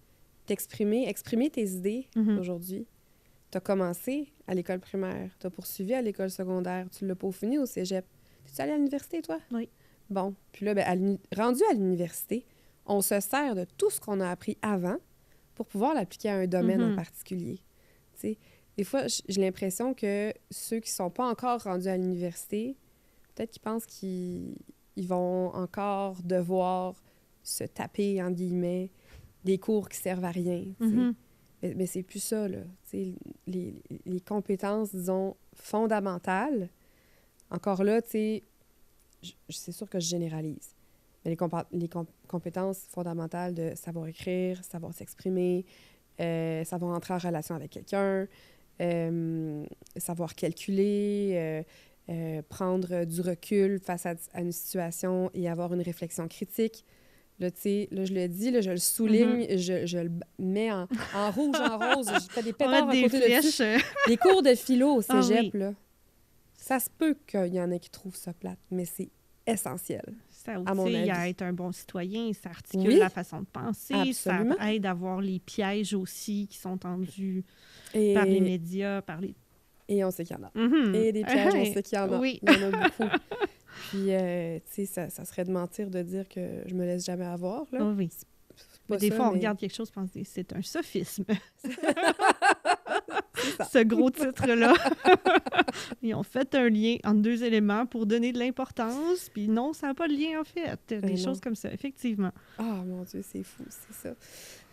exprimer tes idées aujourd'hui, tu as commencé à l'école primaire, tu as poursuivi à l'école secondaire, tu l'as peaufiné au cégep. Es-tu allé à l'université, toi? Oui. Bon, puis là, rendu à l'université, on se sert de tout ce qu'on a appris avant pour pouvoir l'appliquer à un domaine en particulier. Tu sais, des fois, j'ai l'impression que ceux qui ne sont pas encore rendus à l'université, peut-être qu'ils pensent qu'ils vont encore devoir se taper, en guillemets, des cours qui servent à rien. Mais c'est plus ça, là. Les compétences, disons, fondamentales, encore là, tu sais, c'est sûr que je généralise. Mais les compétences fondamentales de savoir écrire, savoir s'exprimer, savoir entrer en relation avec quelqu'un, savoir calculer, prendre du recul face à une situation et avoir une réflexion critique. Là, tu sais, là, je le dis, là, je le souligne, je le mets en rouge, en rose, je fais des pétards à côté de dessus. Les cours de philo au cégep, là, ça se peut qu'il y en ait qui trouvent ça plate, mais c'est essentiel. Ça outille à être un bon citoyen, ça articule la façon de penser, absolument. Ça aide à voir les pièges aussi qui sont tendus par les médias, par les... Et on sait qu'il y en a. Et des pièges, on sait qu'il y en a. Oui. Il y en a beaucoup. Puis, tu sais, ça serait de mentir de dire que je me laisse jamais avoir, là. Oui. Mais des fois, on regarde quelque chose et on se dit, c'est un sophisme. Ce gros titre-là. Ils ont fait un lien entre deux éléments pour donner de l'importance, puis non, ça n'a pas de lien, en fait. Des choses comme ça, effectivement. Ah, mon Dieu, c'est fou, c'est ça.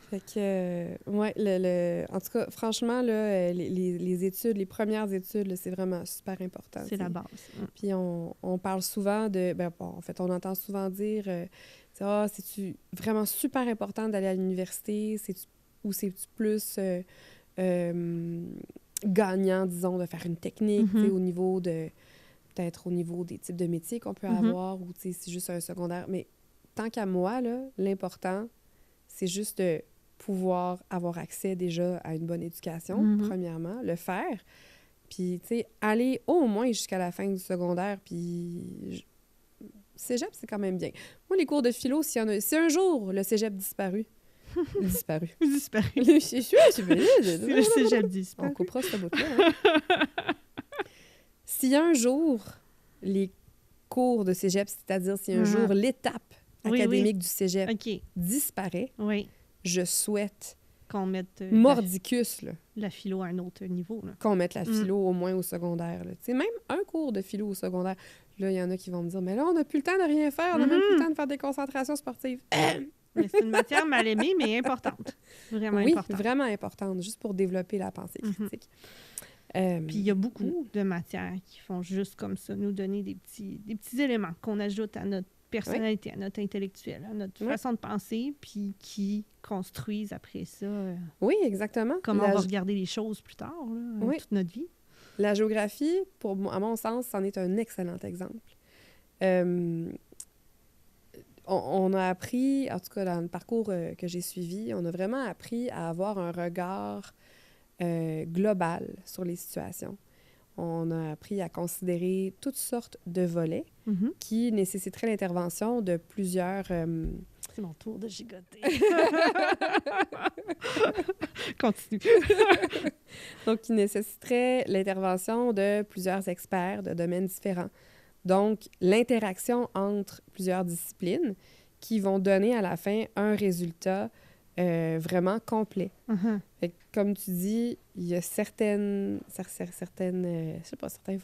Fait que, ouais, en tout cas, franchement, là, les études, les premières études, là, c'est vraiment super important. C'est la base. Puis on parle souvent de... Ben, bon, en fait, on entend souvent dire c'est-tu vraiment super important d'aller à l'université? Ou c'est-tu plus gagnant, disons, de faire une technique, au niveau de... Peut-être au niveau des types de métiers qu'on peut avoir, ou c'est juste un secondaire. Mais tant qu'à moi, là, l'important, c'est juste de pouvoir avoir accès déjà à une bonne éducation, premièrement, le faire. Puis, tu sais, aller au moins jusqu'à la fin du secondaire, puis... Cégep, c'est quand même bien. Moi, les cours de philo, si un jour le cégep disparu... disparu. C'est le cégep disparu. On coupera ce bout-là. Hein? Si un jour les cours de cégep, c'est-à-dire si un jour l'étape académique du cégep disparaît, je souhaite qu'on mette mordicus, là. La philo à un autre niveau. Là. Qu'on mette la philo au moins au secondaire. Tu sais, même un cours de philo au secondaire. Là, il y en a qui vont me dire, mais là, on n'a plus le temps de rien faire. On n'a même plus le temps de faire des concentrations sportives. Mais c'est une matière mal aimée, mais importante. Vraiment importante. Oui, vraiment importante, juste pour développer la pensée critique. Puis il y a beaucoup de matières qui font juste comme ça, nous donner des petits éléments qu'on ajoute à notre personnalité, à notre intellectuel, à notre façon de penser, puis qui construisent après ça. Oui, exactement. Comment on va regarder les choses plus tard, là, toute notre vie. La géographie, à mon sens, c'en est un excellent exemple. On a appris, en tout cas dans le parcours que j'ai suivi, on a vraiment appris à avoir un regard global sur les situations. On a appris à considérer toutes sortes de volets qui nécessiteraient l'intervention de plusieurs... C'est mon tour de gigoter. Continue. Donc, qui nécessiteraient l'intervention de plusieurs experts de domaines différents. Donc, l'interaction entre plusieurs disciplines qui vont donner à la fin un résultat vraiment complet. Fait que, comme tu dis, il y a certains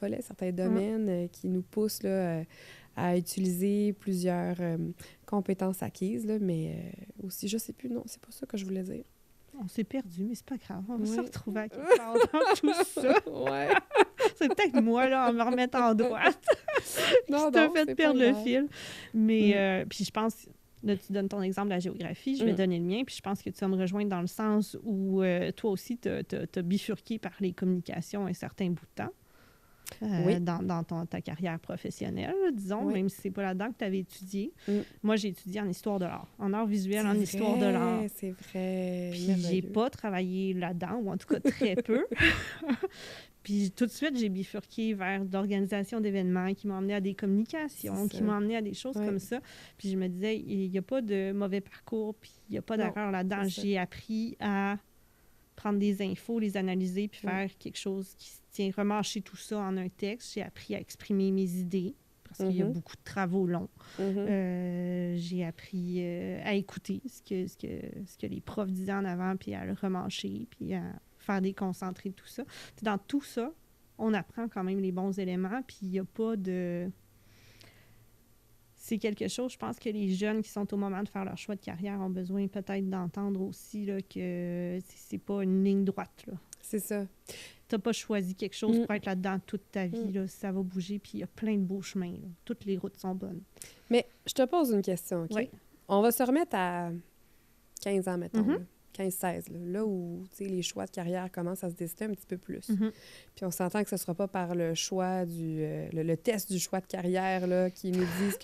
volets, certains domaines qui nous poussent là, à utiliser plusieurs compétences acquises, là, mais aussi, je sais plus, non, c'est pas ça que je voulais dire. On s'est perdu, mais c'est pas grave. On va se retrouver à quelque part dans tout ça. Ouais. C'est peut-être moi, là, en me remettant en droite, qui t'a fait perdre le fil. Mais, puis je pense... Là, tu donnes ton exemple de la géographie, je vais donner le mien, puis je pense que tu vas me rejoindre dans le sens où toi aussi, tu as bifurqué par les communications un certain bout de temps dans ta carrière professionnelle, disons, même si c'est pas là-dedans que tu avais étudié. Moi, j'ai étudié en histoire de l'art, en art visuel, en histoire de l'art. C'est vrai, puis j'ai pas travaillé là-dedans, ou en tout cas très peu. Puis tout de suite, j'ai bifurqué vers l'organisation d'événements qui m'ont amené à des communications, qui m'ont amené à des choses comme ça. Puis je me disais, il n'y a pas de mauvais parcours, puis il n'y a pas d'erreur là-dedans. J'ai appris à prendre des infos, les analyser, puis faire quelque chose qui se tient, remâcher tout ça en un texte. J'ai appris à exprimer mes idées, parce qu'il y a beaucoup de travaux longs. J'ai appris à écouter ce que les profs disaient en avant, puis à le remâcher, puis à faire des concentrés, tout ça. Dans tout ça, on apprend quand même les bons éléments, puis il n'y a pas de... C'est quelque chose, je pense que les jeunes qui sont au moment de faire leur choix de carrière ont besoin peut-être d'entendre aussi là, que c'est pas une ligne droite. Là. C'est ça. Tu n'as pas choisi quelque chose pour être là-dedans toute ta vie. Là, ça va bouger, puis il y a plein de beaux chemins. Là. Toutes les routes sont bonnes. Mais je te pose une question, OK? Oui. On va se remettre à 15 ans, mettons. 15-16, là où les choix de carrière commencent à se décider un petit peu plus. Puis on s'entend que ce ne sera pas par le choix le test du choix de carrière là, qui nous disent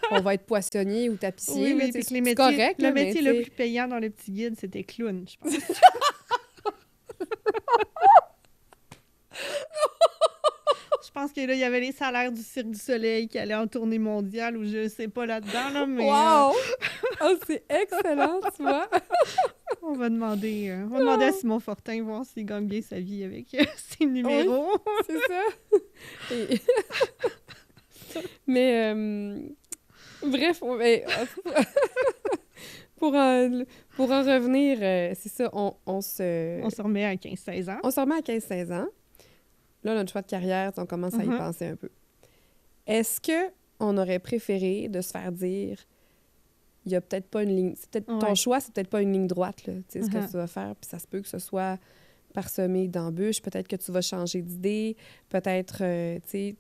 qu'on va être poissonnier ou tapissier. Oui, c'est les métiers, correct. Le métier le plus payant dans le petit guide, c'était clown, je pense. Je pense que là, il y avait les salaires du Cirque du Soleil qui allaient en tournée mondiale ou je sais pas là-dedans, là, mais... Wow! Oh, c'est excellent, tu vois! On va demander à Simon Fortin voir s'il gagne bien sa vie avec ses numéros. Oui, c'est ça. Mais, bref, pour en revenir, c'est ça, on se remet à 15-16 ans. On se remet à 15-16 ans. Là, notre choix de carrière, on commence à y penser un peu. Est-ce qu'on aurait préféré de se faire dire il n'y a peut-être pas une ligne... Ton choix, c'est peut-être pas une ligne droite, là, ce que tu vas faire, puis ça se peut que ce soit parsemé d'embûches, peut-être que tu vas changer d'idée, peut-être,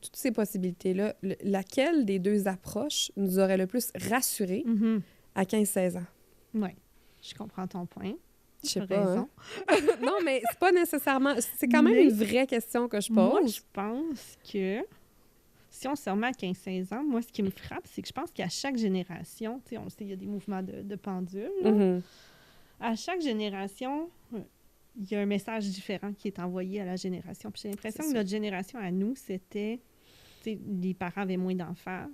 toutes ces possibilités-là. Laquelle des deux approches nous aurait le plus rassurés à 15-16 ans? Oui, je comprends ton point. Je sais pas. Hein? Non, mais c'est pas nécessairement... C'est quand même une vraie question que je pose. Moi, je pense que si on se remet à 15-16 ans, moi, ce qui me frappe, c'est que je pense qu'à chaque génération, tu sais, on le sait, il y a des mouvements de pendule. À chaque génération, il y a un message différent qui est envoyé à la génération. Puis j'ai l'impression que notre génération, à nous, c'était... Tu sais, les parents avaient moins d'enfants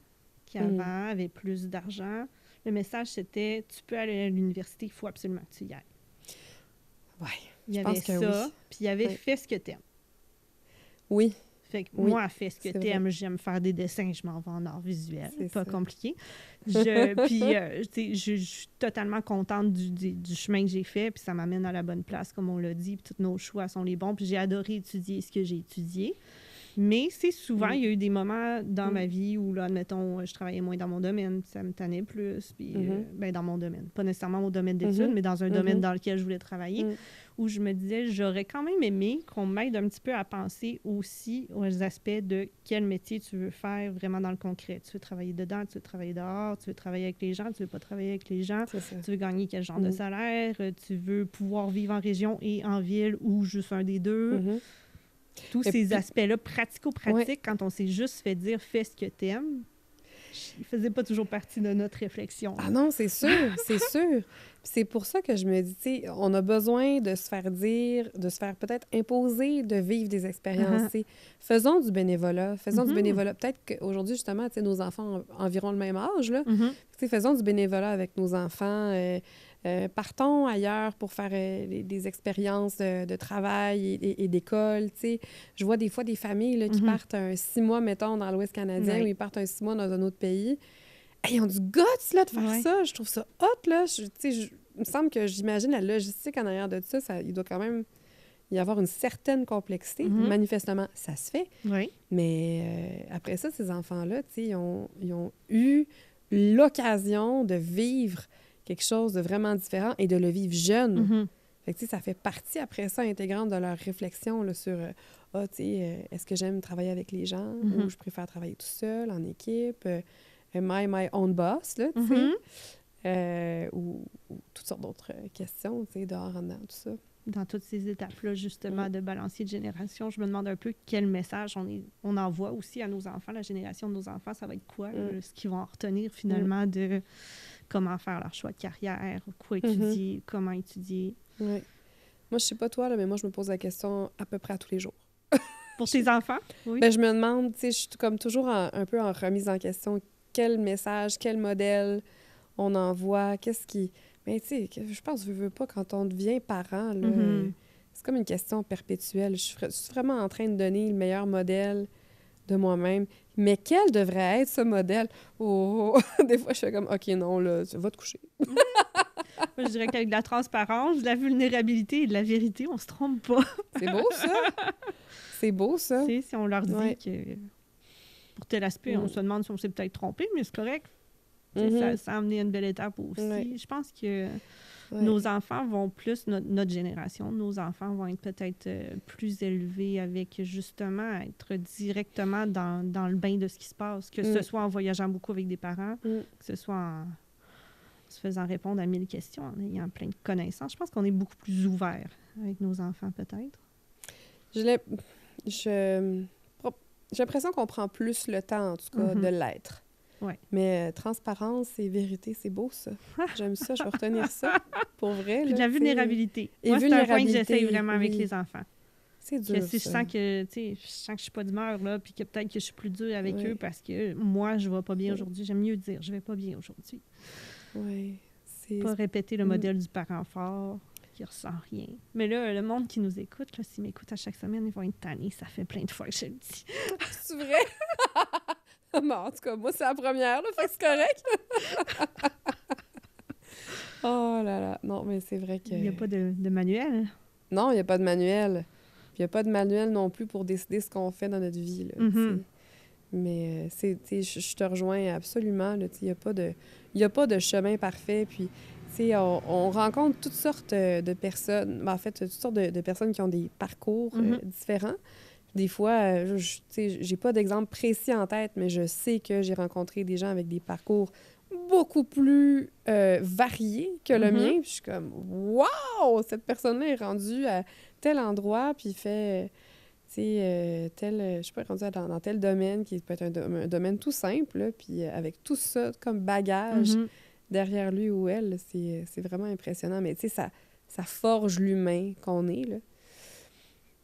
qu'avant, avaient plus d'argent. Le message, c'était, tu peux aller à l'université, il faut absolument que tu y ailles. Oui, il y avait ça, puis il y avait fait ce que t'aimes. Oui. Fait que moi, fais ce que t'aimes, j'aime faire des dessins, je m'en vais en art visuel, c'est pas compliqué. Puis, je suis totalement contente du chemin que j'ai fait, puis ça m'amène à la bonne place, comme on l'a dit, puis tous nos choix sont les bons, puis j'ai adoré étudier ce que j'ai étudié. Mais c'est souvent, il y a eu des moments dans ma vie où, là, admettons, je travaillais moins dans mon domaine, puis ça me tannait plus, puis dans mon domaine. Pas nécessairement mon domaine d'études, mais dans un domaine dans lequel je voulais travailler, où je me disais, j'aurais quand même aimé qu'on m'aide un petit peu à penser aussi aux aspects de quel métier tu veux faire vraiment dans le concret. Tu veux travailler dedans, tu veux travailler dehors, tu veux travailler avec les gens, tu veux pas travailler avec les gens, tu veux gagner quel genre de salaire, tu veux pouvoir vivre en région et en ville ou juste un des deux. tous Et ces puis- aspects-là pratico-pratiques, Ouais. quand on s'est juste fait dire « fais ce que t'aimes », ils faisaient pas toujours partie de notre réflexion. Ah non, c'est sûr, c'est sûr. Puis c'est pour ça que je me dis, tu sais, on a besoin de se faire dire, de se faire peut-être imposer de vivre des expériences. Uh-huh. Tu sais. Faisons du bénévolat, faisons du Mhm. bénévolat. Peut-être qu'aujourd'hui, justement, tu sais, nos enfants ont environ le même âge, là. Mhm. Tu sais, faisons du bénévolat avec nos enfants. Partons ailleurs pour faire des expériences de travail et d'école, tu sais. Je vois des fois des familles là, qui Mhm. partent un 6 mois, mettons, dans l'Ouest canadien, Ouais. ou ils partent un 6 mois dans un autre pays. Hey, ils ont du guts, là, de faire Ouais. ça. Je trouve ça hot, là. Tu sais, il me semble que j'imagine la logistique en arrière de ça, il doit quand même y avoir une certaine complexité. Mhm. Manifestement, ça se fait. Oui. Mais après ça, ces enfants-là, tu sais, ils ont eu l'occasion de vivre quelque chose de vraiment différent et de le vivre jeune. Mhm. Fait que, tu sais, ça fait partie, après ça, intégrante de leur réflexion là, sur ah, tu sais, est-ce que j'aime travailler avec les gens Mhm. ou je préfère travailler tout seul, en équipe? Am I my own boss, là, tu sais? Mhm. Ou toutes sortes d'autres questions, tu sais, dehors, en dedans, tout ça. Dans toutes ces étapes-là, justement, de balancier de génération, je me demande un peu quel message on envoie aussi à nos enfants, la génération de nos enfants, ça va être quoi, là, ce qu'ils vont en retenir finalement de comment faire leur choix de carrière, quoi étudier, comment étudier. Ouais. Moi, je sais pas toi, là, mais moi, je me pose la question à peu près à tous les jours. Pour tes enfants? Oui. Ben, je me demande, tu sais, je suis comme toujours un peu en remise en question, quel message, quel modèle on envoie, qu'est-ce qui... Mais tu sais, je pense, veux pas, quand on devient parent, là, c'est comme une question perpétuelle. Je suis vraiment en train de donner le meilleur modèle de moi-même. Mais quel devrait être ce modèle? Oh, des fois, je fais comme, OK, non, là, va te coucher. Moi, je dirais qu'avec de la transparence, de la vulnérabilité et de la vérité, on se trompe pas. C'est beau, ça? C'est beau, ça? Tu sais, si on leur dit Ouais. que pour tel aspect, on se demande si on s'est peut-être trompé, mais c'est correct. Tu sais, Mhm. ça a amené une belle étape aussi. Ouais. Je pense que Ouais. nos enfants vont plus, notre génération, nos enfants vont être peut-être plus élevés avec justement être directement dans le bain de ce qui se passe, que ce soit en voyageant beaucoup avec des parents, que ce soit en se faisant répondre à 1000 questions, en ayant plein de connaissances. Je pense qu'on est beaucoup plus ouvert avec nos enfants, peut-être. J'ai l'impression qu'on prend plus le temps, en tout cas, de l'être. Ouais. Mais transparence et vérité, c'est beau, ça. J'aime ça, je vais retenir ça, pour vrai. Puis là, de la tu sais. vulnérabilité. Et Moi, c'est un point que vulnérabilité, j'essaye vraiment avec oui. les enfants. C'est dur, Que si je ça. sens que, tu sais, je sens que je suis pas d'humeur, là, puis que peut-être que je suis plus dure avec Ouais. eux parce que moi, je vais pas bien aujourd'hui. J'aime mieux dire, je vais pas bien aujourd'hui. Oui, c'est... Pas répéter le modèle du parent fort qui ressent rien. Mais là, le monde qui nous écoute, là, s'ils m'écoutent à chaque semaine, ils vont être tannés. Ça fait plein de fois que je le dis. C'est vrai? Bon, en tout cas, moi, c'est la première, là, fait que c'est correct. Oh là là. Non, mais c'est vrai que... Il n'y a pas de manuel. Non, il n'y a pas de manuel. Puis il n'y a pas de manuel non plus pour décider ce qu'on fait dans notre vie, là, tu sais. Mais je te rejoins absolument. Là, il n'y a pas de chemin parfait. Puis, on rencontre toutes sortes de personnes. Ben, en fait, toutes sortes de personnes qui ont des parcours différents. Des fois, j'ai pas d'exemple précis en tête, mais je sais que j'ai rencontré des gens avec des parcours beaucoup plus variés que le mien. Puis je suis comme, wow! Cette personne-là est rendue à tel endroit, puis fait... je sais pas, rendu dans tel domaine qui peut être un domaine tout simple, là, puis avec tout ça comme bagage derrière lui ou elle, là, c'est vraiment impressionnant. Mais tu sais, ça forge l'humain qu'on est, là.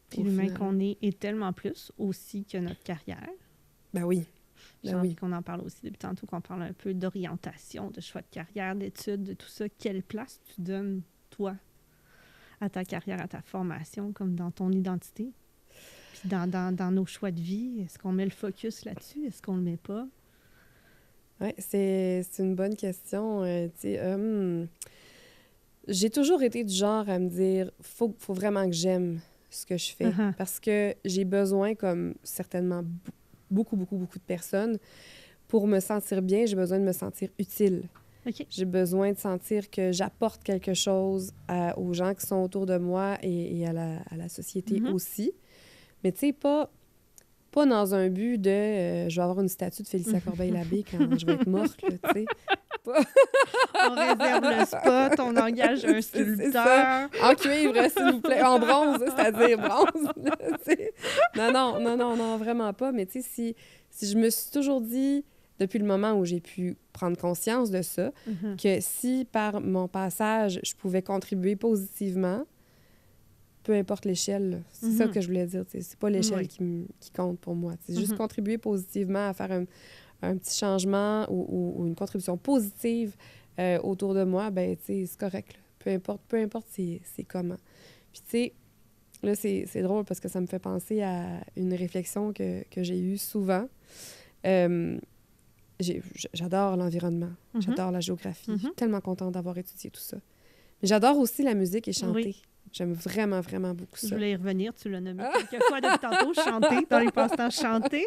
Puis l'humain qu'on est tellement plus aussi que notre carrière. Ben oui. J'ai envie qu'on en parle aussi depuis tantôt, qu'on parle un peu d'orientation, de choix de carrière, d'études, de tout ça. Quelle place tu donnes, toi, à ta carrière, à ta formation, comme dans ton identité? Puis dans nos choix de vie, est-ce qu'on met le focus là-dessus? Est-ce qu'on le met pas? Oui, c'est une bonne question. J'ai toujours été du genre à me dire, faut vraiment que j'aime ce que je fais. Parce que j'ai besoin, comme certainement beaucoup de personnes, pour me sentir bien, j'ai besoin de me sentir utile. Okay. J'ai besoin de sentir que j'apporte quelque chose aux gens qui sont autour de moi et à la société aussi. Mais tu sais, pas dans un but de je vais avoir une statue de Félicia Corbeil-Labbé quand je vais être morte, tu sais. pas. On réserve le spot, on engage un sculpteur. En cuivre, s'il vous plaît. En bronze, c'est-à-dire bronze. Là, non, vraiment pas. Mais tu sais, si je me suis toujours dit, depuis le moment où j'ai pu prendre conscience de ça, que si par mon passage, je pouvais contribuer positivement, peu importe l'échelle, là, c'est ça que je voulais dire. C'est pas l'échelle qui compte pour moi. C'est juste contribuer positivement à faire un petit changement ou une contribution positive autour de moi, ben tu sais, c'est correct. Là. Peu importe c'est comment. Puis tu sais, là, c'est drôle parce que ça me fait penser à une réflexion que j'ai eue souvent. J'adore l'environnement, j'adore la géographie. Je suis tellement contente d'avoir étudié tout ça. Mais j'adore aussi la musique et chanter. Oui. J'aime vraiment, vraiment beaucoup ça. Je voulais y revenir, tu l'as nommé quelques fois depuis tantôt, chanter, dans les passe-temps, chanter.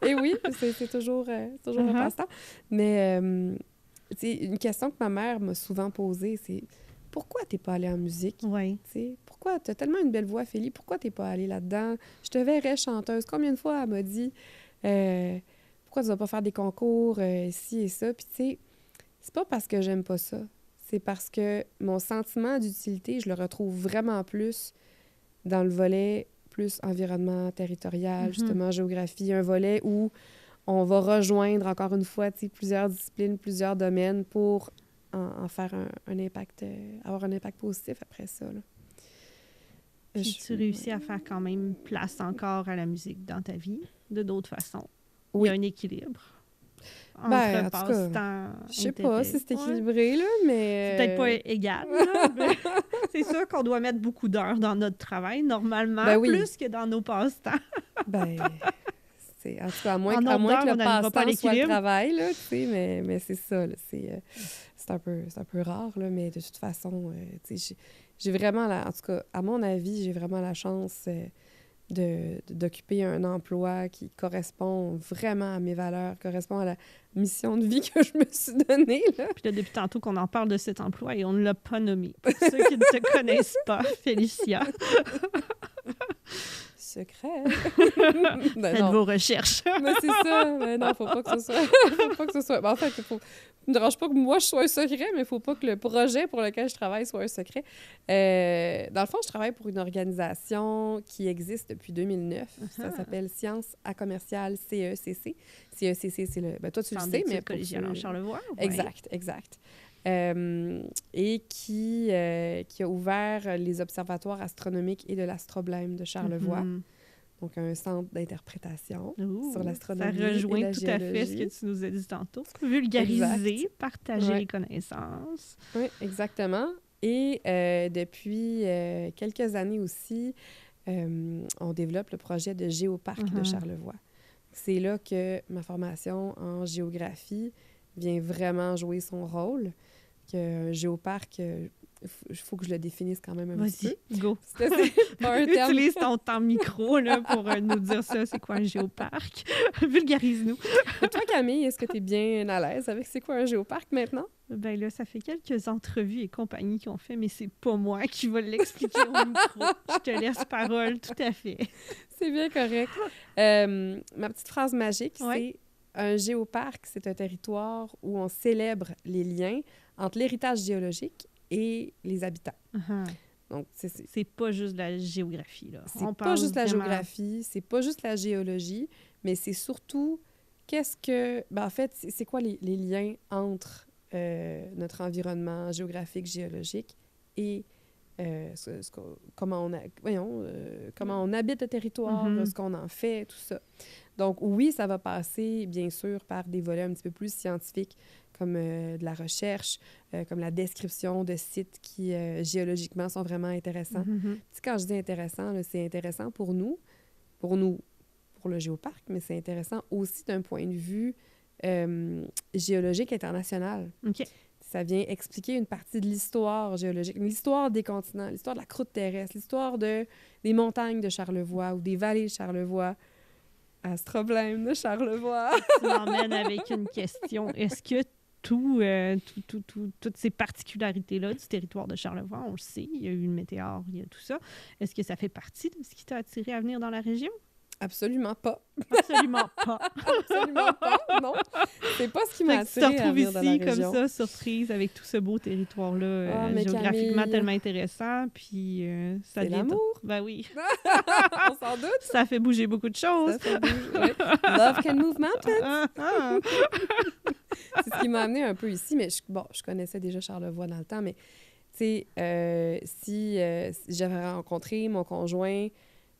Et oui, c'est toujours un passe-temps. Mais une question que ma mère m'a souvent posée, c'est pourquoi t'es pas allée en musique? Oui. Pourquoi? T'as tellement une belle voix, Félie, pourquoi t'es pas allée là-dedans? Je te verrais chanteuse. Combien de fois elle m'a dit pourquoi tu vas pas faire des concours, ci et ça? Puis tu sais, c'est pas parce que j'aime pas ça. C'est parce que mon sentiment d'utilité, je le retrouve vraiment plus dans le volet plus environnement territorial, justement, géographie, un volet où on va rejoindre, encore une fois, plusieurs disciplines, plusieurs domaines pour en faire un impact, avoir un impact positif après ça. Là. Puis tu réussis à faire quand même place encore à la musique dans ta vie, de d'autres façons. Oui. Il y a un équilibre. Ben, en tout cas, je sais pas si c'est équilibré, là, mais... C'est peut-être pas égal, là, mais c'est sûr qu'on doit mettre beaucoup d'heures dans notre travail, normalement, plus que dans nos passe-temps. Ben, en tout cas, à moins que le passe-temps soit le travail, là, tu sais, mais c'est ça, là, c'est un peu rare, là, mais de toute façon, tu sais, j'ai vraiment, en tout cas, à mon avis, j'ai vraiment la chance... d'occuper un emploi qui correspond vraiment à mes valeurs, correspond à la mission de vie que je me suis donnée. Là. Puis là, depuis tantôt qu'on en parle de cet emploi et on ne l'a pas nommé. Pour ceux qui ne te connaissent pas, Félicia. Secret. Faites vos recherches. Mais c'est ça. Mais non, faut pas que ce soit... faut pas que ce soit... Ben, en fait, ça me dérange pas que moi, je sois un secret, mais il faut pas que le projet pour lequel je travaille soit un secret. Dans le fond, je travaille pour une organisation qui existe depuis 2009. Ça s'appelle Sciences à commercial CECC. CECC, c'est le... Ben, toi, tu le sais, mais... collégial en Charlevoix. Exact. Et qui a ouvert les observatoires astronomiques et de l'astroblème de Charlevoix. Donc, un centre d'interprétation sur l'astronomie. Ça rejoint et la tout géologie. à fait ce que tu nous as dit tantôt. Vulgariser, partager les connaissances. Oui, exactement. Et depuis quelques années aussi, on développe le projet de Géoparc de Charlevoix. C'est là que ma formation en géographie vient vraiment jouer son rôle. Que géoparc, il faut que je le définisse quand même un petit peu. Go! C'est pas un terme... Utilise ton temps micro là, pour nous dire ça, c'est quoi un géoparc? Vulgarise-nous! Toi, Camille, est-ce que tu es bien à l'aise avec c'est quoi un géoparc maintenant? Ben là, ça fait quelques entrevues et compagnies qu'on fait, mais c'est pas moi qui va l'expliquer au micro. Je te laisse parole, tout à fait. C'est bien correct. Ma petite phrase magique, c'est un géoparc, c'est un territoire où on célèbre les liens entre l'héritage géologique et les habitants. Donc, c'est pas juste la géographie, là. C'est pas juste la géographie, c'est pas juste la géologie, mais c'est surtout qu'est-ce que... Ben, en fait, c'est quoi les liens entre notre environnement géographique, géologique et comment on habite le territoire, ce qu'on en fait, tout ça. Donc, oui, ça va passer, bien sûr, par des volets un petit peu plus scientifiques, comme de la recherche, comme la description de sites qui, géologiquement, sont vraiment intéressants. Tu sais, quand je dis intéressant, là, c'est intéressant pour nous, pour le géoparc, mais c'est intéressant aussi d'un point de vue géologique international. OK. Ça vient expliquer une partie de l'histoire géologique, l'histoire des continents, l'histoire de la croûte terrestre, l'histoire des montagnes de Charlevoix ou des vallées de Charlevoix, astroblème de Charlevoix. Tu m'emmènes avec une question. Est-ce que toutes ces particularités-là du territoire de Charlevoix, on le sait, il y a eu une météore, il y a tout ça. Est-ce que ça fait partie de ce qui t'a attiré à venir dans la région? Absolument pas. Absolument pas. Absolument pas, non. C'est pas ce qui m'a Fait que tu te attiré à retrouves venir dans la ici, région. comme ça, surprise, avec tout ce beau territoire-là, Mais géographiquement Camille, tellement intéressant, puis ça c'est devient... l'amour. Ben oui. On s'en doute. Ça fait bouger beaucoup de choses. Ça fait bouger, ouais. Love can move mountains. Ah, ah. C'est ce qui m'a amené un peu ici, mais je connaissais déjà Charlevoix dans le temps, mais tu sais, si j'avais rencontré mon conjoint,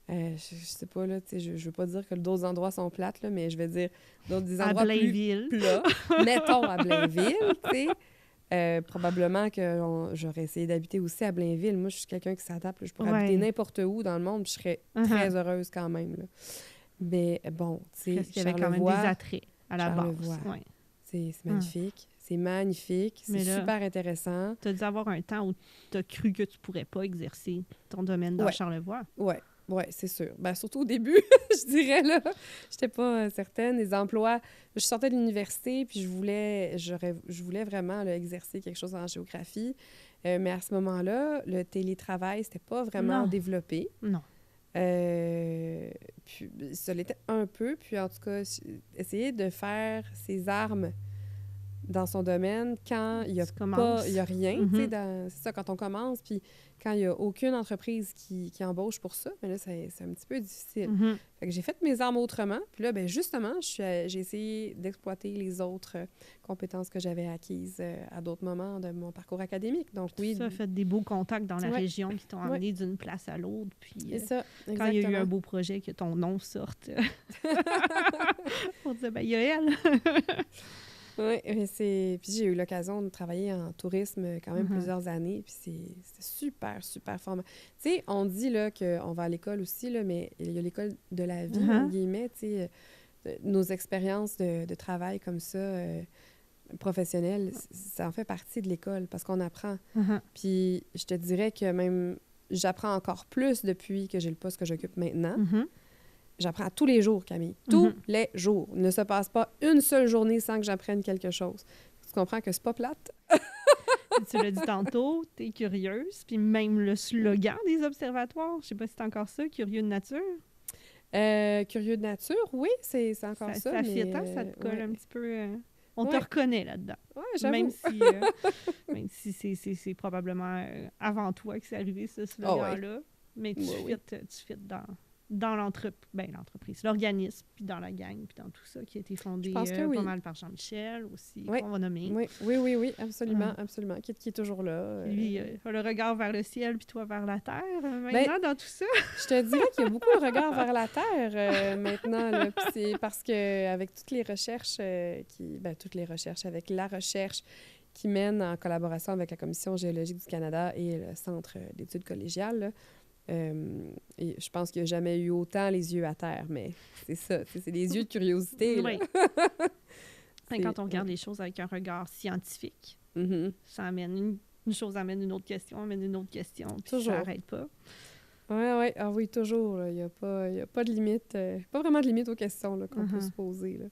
je sais pas, là, tu sais, je veux pas dire que d'autres endroits sont plates, là, mais je vais dire des À endroits plus Blainville. plats. Mettons à Blainville, tu sais. Probablement que j'aurais essayé d'habiter aussi à Blainville. Moi, je suis quelqu'un qui s'adapte. Je pourrais habiter n'importe où dans le monde, puis je serais très heureuse quand même, là. Mais bon, tu sais, Parce qu'il y avait quand même des Charlevoix, attraits à la base. Ouais. c'est magnifique. C'est magnifique. C'est Mais là, super intéressant. tu as dû avoir un temps où tu as cru que tu pourrais pas exercer ton domaine dans Ouais. Charlevoix. Ouais, c'est sûr. Ben, surtout au début, je dirais, là. J'étais pas certaine. Les emplois... Je sortais de l'université, puis je voulais vraiment là, exercer quelque chose en géographie. Mais à ce moment-là, le télétravail, c'était pas vraiment Non. développé. Non. Puis ça l'était un peu. Puis en tout cas, essayer de faire ses armes dans son domaine quand il y a rien, tu sais, c'est ça, quand on commence, puis quand il y a aucune entreprise qui embauche pour ça, mais là, c'est un petit peu difficile. Fait que j'ai fait mes armes autrement, puis là, ben justement, j'ai essayé d'exploiter les autres compétences que j'avais acquises à d'autres moments de mon parcours académique. Donc oui. Ça fait des beaux contacts dans la région qui t'ont amené d'une place à l'autre, puis c'est ça, quand il y a eu un beau projet, que ton nom sorte, on disait, ben il y a elle. Oui, puis j'ai eu l'occasion de travailler en tourisme quand même plusieurs années, puis c'était super, super formateur. Tu sais, on dit là qu'on va à l'école aussi, là, mais il y a l'école de la vie, entre guillemets, tu sais, nos expériences de travail comme ça, professionnelles, ça en fait partie de l'école, parce qu'on apprend. Puis je te dirais que même, j'apprends encore plus depuis que j'ai le poste que j'occupe maintenant. J'apprends tous les jours, Camille. Tous les jours. Il ne se passe pas une seule journée sans que j'apprenne quelque chose. Tu comprends que c'est pas plate? Tu l'as dit tantôt, t'es curieuse. Puis même le slogan des observatoires, je sais pas si c'est encore ça, curieux de nature. Curieux de nature, oui, c'est encore ça. Ça mais, fit, hein, ça te colle un petit peu. On te reconnaît là-dedans. Oui, j'avoue. Même si c'est probablement avant toi que c'est arrivé, ce slogan-là. Mais tu fit dans l'entreprise, l'organisme, puis dans la gang, puis dans tout ça qui a été fondé pas mal par Jean-Michel aussi, qu'on va nommer. Oui, absolument, absolument. Qui est toujours là. Lui, le regard vers le ciel, puis toi vers la terre, maintenant, dans tout ça. Je te dirais qu'il y a beaucoup le regard vers la terre maintenant. Là. Puis c'est parce qu'avec toutes les recherches avec la recherche qui mène en collaboration avec la Commission géologique du Canada et le Centre d'études collégiales, là, et je pense qu'il n'y a jamais eu autant les yeux à terre, mais c'est ça, c'est des yeux de curiosité. Oui. Quand on regarde les choses avec un regard scientifique, ça amène une chose, amène une autre question, puis toujours. Ça n'arrête pas. Oui, toujours. Il n'y a pas de limite, pas vraiment de limite aux questions là, qu'on peut se poser. Là.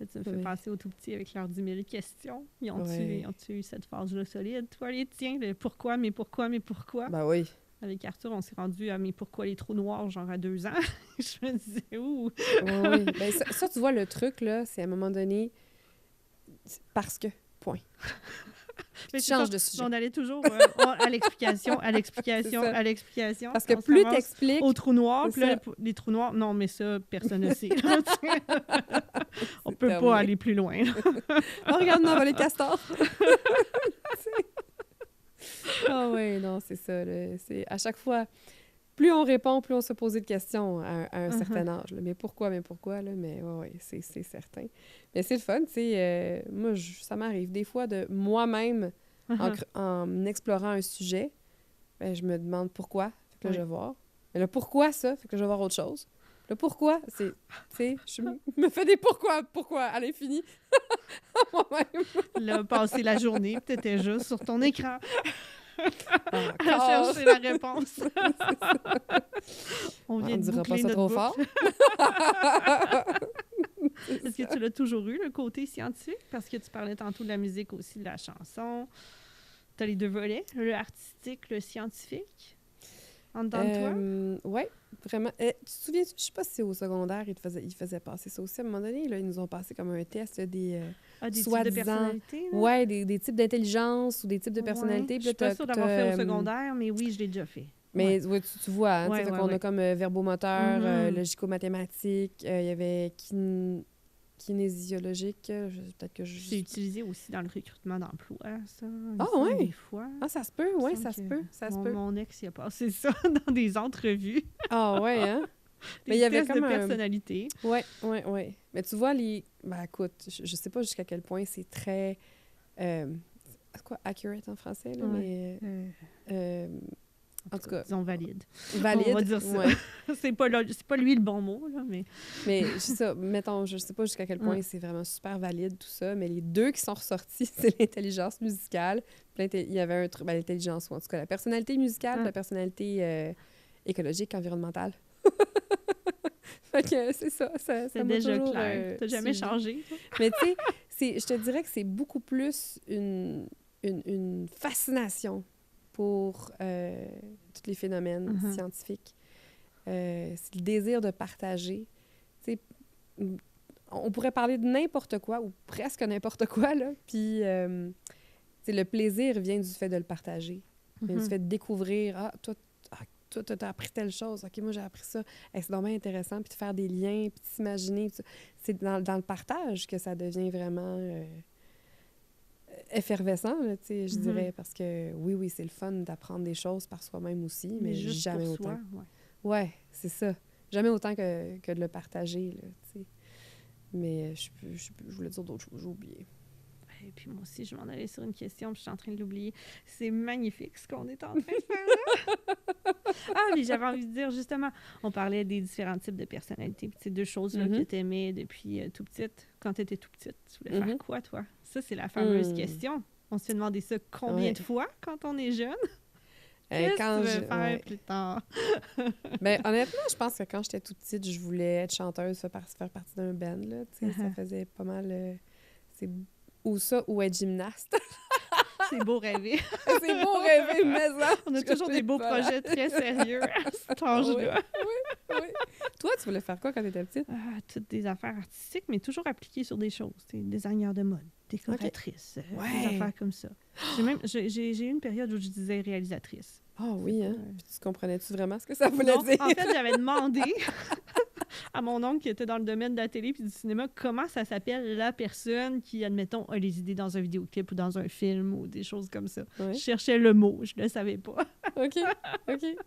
Tu me fais penser aux tout petits avec leurs 10 000 questions. Ils ont-tu eu cette phase-là solide? Toi, les tiens, le pourquoi, mais pourquoi, mais pourquoi? Ben oui. Avec Arthur, on s'est rendu à « mais pourquoi les trous noirs », genre à 2 ans? Je me disais, ouh! Oui. Ben, ça, tu vois, le truc, là, c'est à un moment donné, parce que, point. Tu changes de sujet. On allait toujours à l'explication. Parce que plus t'expliques... Au trou noir, puis là, les trous noirs, non, mais ça, personne ne sait. On peut pas aller plus loin. Regarde, on va les castors. Ah oui, non, c'est ça. Là. C'est, à chaque fois, plus on répond, plus on se pose de questions à un certain âge. Là. Mais pourquoi? Là? Mais oui, c'est certain. Mais c'est le fun, tu sais. Moi, ça m'arrive des fois de moi-même, en explorant un sujet, ben, je me demande pourquoi. Fait que là, je vais voir. Mais le pourquoi, ça, fait que je vais voir autre chose. Le pourquoi, c'est, tu sais, je me fais des pourquoi à l'infini. Moi-même. Là, passer la journée, puis t'étais juste sur ton écran. À chercher la réponse. On vient de dira boucler pas ça notre trop boucle. fort. Est-ce que tu l'as toujours eu, le côté scientifique? Parce que tu parlais tantôt de la musique aussi, de la chanson. Tu as les deux volets, le artistique, le scientifique. En dedans de toi? Oui, vraiment. Tu te souviens, je sais pas si c'est au secondaire, ils faisaient passer ça aussi. À un moment donné, là, ils nous ont passé comme un test, là, des Des types de soi-disant... personnalité, là? Ouais, des types d'intelligence ou des types de personnalité. Je suis pas sûre d'avoir fait au secondaire, mais oui, je l'ai déjà fait. Mais ouais, tu vois, hein, Ouais, fait ouais, qu'on ouais. a comme verbomoteur, Mhm. logico-mathématique, il y avait kinésiologique, peut-être que je... C'est utilisé aussi dans le recrutement d'emploi, ça. Ah, Il me semble, ouais? des fois. Ah, ça se peut, Il me oui, semble ça se que peut, ça se peut. Mon ex, il a passé ça dans des entrevues. Ah, ouais, hein? Mais Des il y avait tests comme de un... personnalité. Ouais, ouais, ouais. Mais tu vois, ben écoute, je sais pas jusqu'à quel point c'est très... c'est quoi, accurate en français, là, Ouais. mais... en tout cas, disons valide. valide. On va dire ça. Ouais. c'est pas lui le bon mot, là, mais... Mais c'est ça, mettons, je sais pas jusqu'à quel point c'est vraiment super valide, tout ça, mais les deux qui sont ressortis, c'est l'intelligence musicale. Il y avait un truc, l'intelligence, ou en tout cas la personnalité musicale, puis la personnalité écologique, environnementale. Fait que c'est ça C'est m'a déjà toujours, clair. T'as jamais suivi. changé, toi? Mais tu sais, je te dirais que c'est beaucoup plus une fascination pour tous les phénomènes scientifiques. C'est le désir de partager. Tu sais, on pourrait parler de n'importe quoi, ou presque n'importe quoi, là, puis le plaisir vient du fait de le partager. Vient du fait de découvrir, toi, t'as appris telle chose, OK, moi, j'ai appris ça. Hey, c'est vraiment intéressant, puis de faire des liens, puis de s'imaginer. C'est dans le partage que ça devient vraiment effervescent, là, je dirais, parce que oui, c'est le fun d'apprendre des choses par soi-même aussi, mais juste jamais pour autant. Soi, ouais, c'est ça. Jamais autant que de le partager, là, tu sais. Mais je voulais dire d'autres choses, j'ai oublié. Et puis moi aussi, je m'en allais sur une question, puis je suis en train de l'oublier. C'est magnifique ce qu'on est en train de faire là. Mais j'avais envie de dire, justement, on parlait des différents types de personnalités. Puis c'est deux choses là, que tu aimais depuis tout petite. Quand tu étais tout petite, tu voulais faire quoi, toi? Ça, c'est la fameuse question. On se fait demander ça combien de fois quand on est jeune? Qu'est-ce que tu veux faire plus tard? Ben, honnêtement, je pense que quand j'étais toute petite, je voulais être chanteuse, faire partie d'un band, là, tu sais, ça faisait pas mal... ou ça, ou être gymnaste. C'est beau rêver. C'est beau rêver, mais ça... On a toujours des beaux projets très sérieux à cet âge-là. Oui. Toi, tu voulais faire quoi quand tu étais petite? Toutes des affaires artistiques, mais toujours appliquées sur des choses. Designer de mode, décoratrice, des affaires comme ça. J'ai eu une période où je disais réalisatrice. Ah oui, hein? Puis tu comprenais-tu vraiment ce que ça voulait dire? En fait, j'avais demandé à mon oncle qui était dans le domaine de la télé puis du cinéma comment ça s'appelle la personne qui, admettons, a les idées dans un vidéoclip ou dans un film ou des choses comme ça. Ouais. Je cherchais le mot, je le savais pas. OK.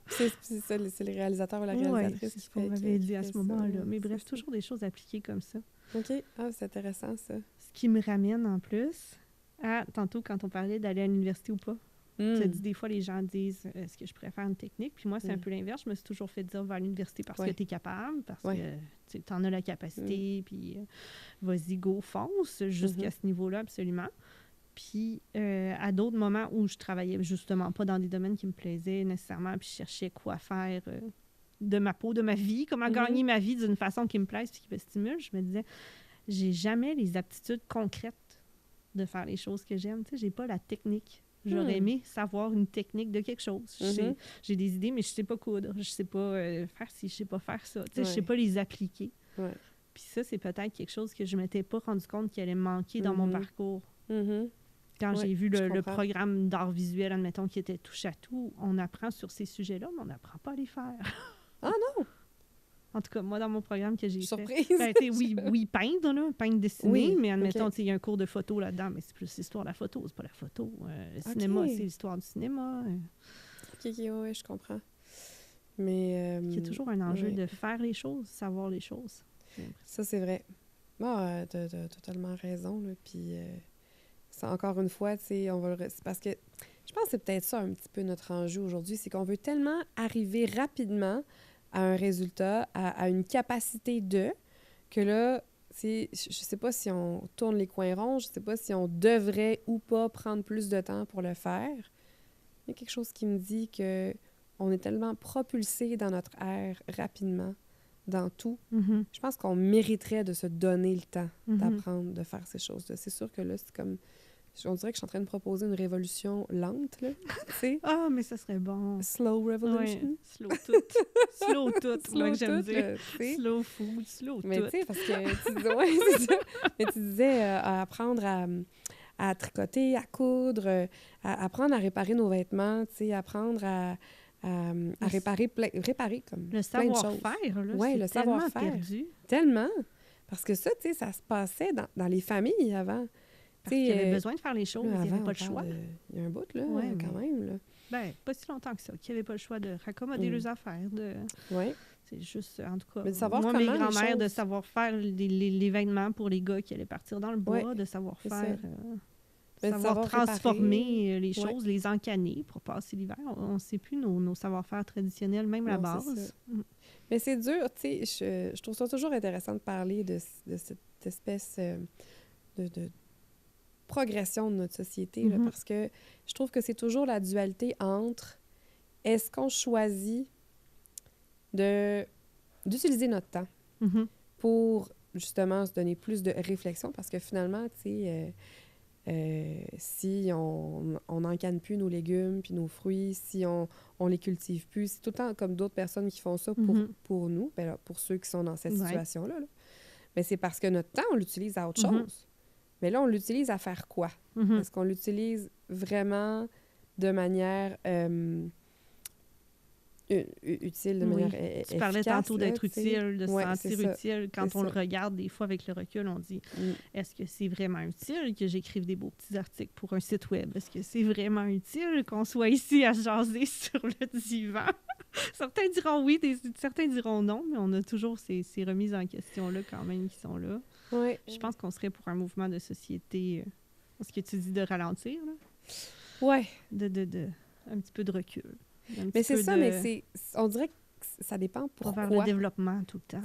C'est le réalisateur ou la réalisatrice c'est ce qu'on m'avait dit à ce moment-là. Mais bref, toujours des choses appliquées comme ça. OK. Ah, c'est intéressant, ça. Ce qui me ramène en plus à, tantôt, quand on parlait d'aller à l'université ou pas, tu as dit, des fois, les gens disent « Est-ce que je préfère une technique? » Puis moi, c'est un peu l'inverse. Je me suis toujours fait dire « Va à l'université parce que tu es capable, parce que tu en as la capacité, puis vas-y, go, fonce. » Jusqu'à ce niveau-là, absolument. Puis à d'autres moments où je travaillais justement pas dans des domaines qui me plaisaient nécessairement, puis je cherchais quoi faire de ma peau, de ma vie, comment gagner ma vie d'une façon qui me plaise puis qui me stimule, je me disais « J'ai jamais les aptitudes concrètes de faire les choses que j'aime. Tu sais, j'ai pas la technique. » J'aurais aimé savoir une technique de quelque chose. J'ai des idées, mais je sais pas coudre. Je sais pas faire ci, je sais pas faire ça. Tu sais, je sais pas les appliquer. Puis ça, c'est peut-être quelque chose que je m'étais pas rendu compte qu'il allait me manquer dans mon parcours. Quand j'ai vu le programme d'art visuel, admettons, qui était touche à tout, on apprend sur ces sujets-là, mais on n'apprend pas à les faire. Ah non! En tout cas, moi, dans mon programme que j'ai Surprise! fait... oui, peindre, là, peindre, dessiner, mais admettons, il y a un cours de photo là-dedans, mais c'est plus l'histoire de la photo, c'est pas la photo. Le cinéma, c'est l'histoire du cinéma. OK, oui, je comprends. Mais... il y a toujours un enjeu de faire les choses, savoir les choses. Ça, c'est vrai. T'as totalement raison, là, puis... c'est encore une fois, tu sais, c'est parce que je pense que c'est peut-être ça un petit peu notre enjeu aujourd'hui, c'est qu'on veut tellement arriver rapidement à un résultat, à une capacité que là, je sais pas si on tourne les coins ronds, je sais pas si on devrait ou pas prendre plus de temps pour le faire. Il y a quelque chose qui me dit que on est tellement propulsé dans notre ère rapidement, dans tout. Je pense qu'on mériterait de se donner le temps d'apprendre, de faire ces choses-là. C'est sûr que là, c'est comme On dirait que je suis en train de proposer une révolution lente, là, tu sais. Ah, mais ça serait bon. Slow revolution. Ouais, slow tout. Slow tout, moi, que j'aime tout, dire. là, tu sais. Slow food, slow Mais tout. tu sais, parce que tu disais, ouais, c'est ça. Mais tu disais apprendre à tricoter, à coudre, à apprendre à réparer nos vêtements, tu sais, apprendre à réparer comme Le plein de choses. savoir-faire, là, Ouais, c'est le tellement savoir-faire. perdu. Tellement. Parce que ça, tu sais, ça se passait dans les familles avant. Parce qu'il y avait besoin de faire les choses, il n'y avant, avait pas le choix. Il y a un bout, là, Ouais, quand même. Là. Ben, pas si longtemps que ça, qu'il n'y avait pas le choix de raccommoder les affaires. Oui. C'est juste, en tout cas, Mais de savoir moi, comment mes grands-mères, de choses... savoir faire les vêtements pour les gars qui allaient partir dans le bois, Ouais, de savoir c'est faire... Mais de savoir transformer les Ouais. choses, les encanner pour passer l'hiver. On ne sait plus nos savoir-faire traditionnels, même la Non, c'est base. ça. Mais c'est dur, tu sais, je trouve ça toujours intéressant de parler de cette espèce de progression de notre société, là, parce que je trouve que c'est toujours la dualité entre est-ce qu'on choisit d'utiliser notre temps pour justement se donner plus de réflexion, parce que finalement, tu sais, si on n'encanne plus nos légumes puis nos fruits, si on les cultive plus, c'est tout le temps comme d'autres personnes qui font ça pour nous, ben là, pour ceux qui sont dans cette situation-là. Là. Mais c'est parce que notre temps, on l'utilise à autre chose. Mais là, on l'utilise à faire quoi? Est-ce qu'on l'utilise vraiment de manière utile, de manière efficace? Tu parlais tantôt là, d'être utile, de se sentir utile. Quand C'est on ça. le regarde, des fois, avec le recul, on dit est-ce que c'est vraiment utile que j'écrive des beaux petits articles pour un site web? Est-ce que c'est vraiment utile qu'on soit ici à jaser sur le divan? Certains diront oui, certains diront non, mais on a toujours ces remises en question-là quand même qui sont là. Ouais. Je pense qu'on serait pour un mouvement de société, ce que tu dis de ralentir, là. Ouais. Un petit peu de recul. Mais c'est ça, mais on dirait que ça dépend pourquoi. Vers le développement tout le temps.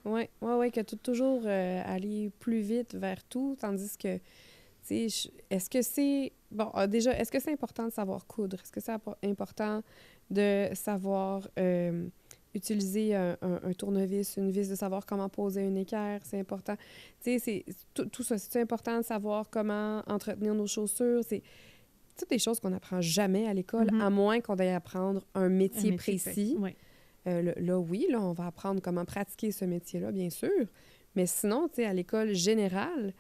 Oui, que toujours aller plus vite vers tout, tandis que, tu sais, est-ce que c'est... Bon, déjà, est-ce que c'est important de savoir coudre? Est-ce que c'est important de savoir utiliser un tournevis, une vis, de savoir comment poser une équerre? C'est important. Tu sais, c'est tout ça. C'est important de savoir comment entretenir nos chaussures? C'est toutes des choses qu'on n'apprend jamais à l'école, à moins qu'on aille apprendre un métier précis. Oui. Là, on va apprendre comment pratiquer ce métier-là, bien sûr. Mais sinon, tu sais, à l'école générale,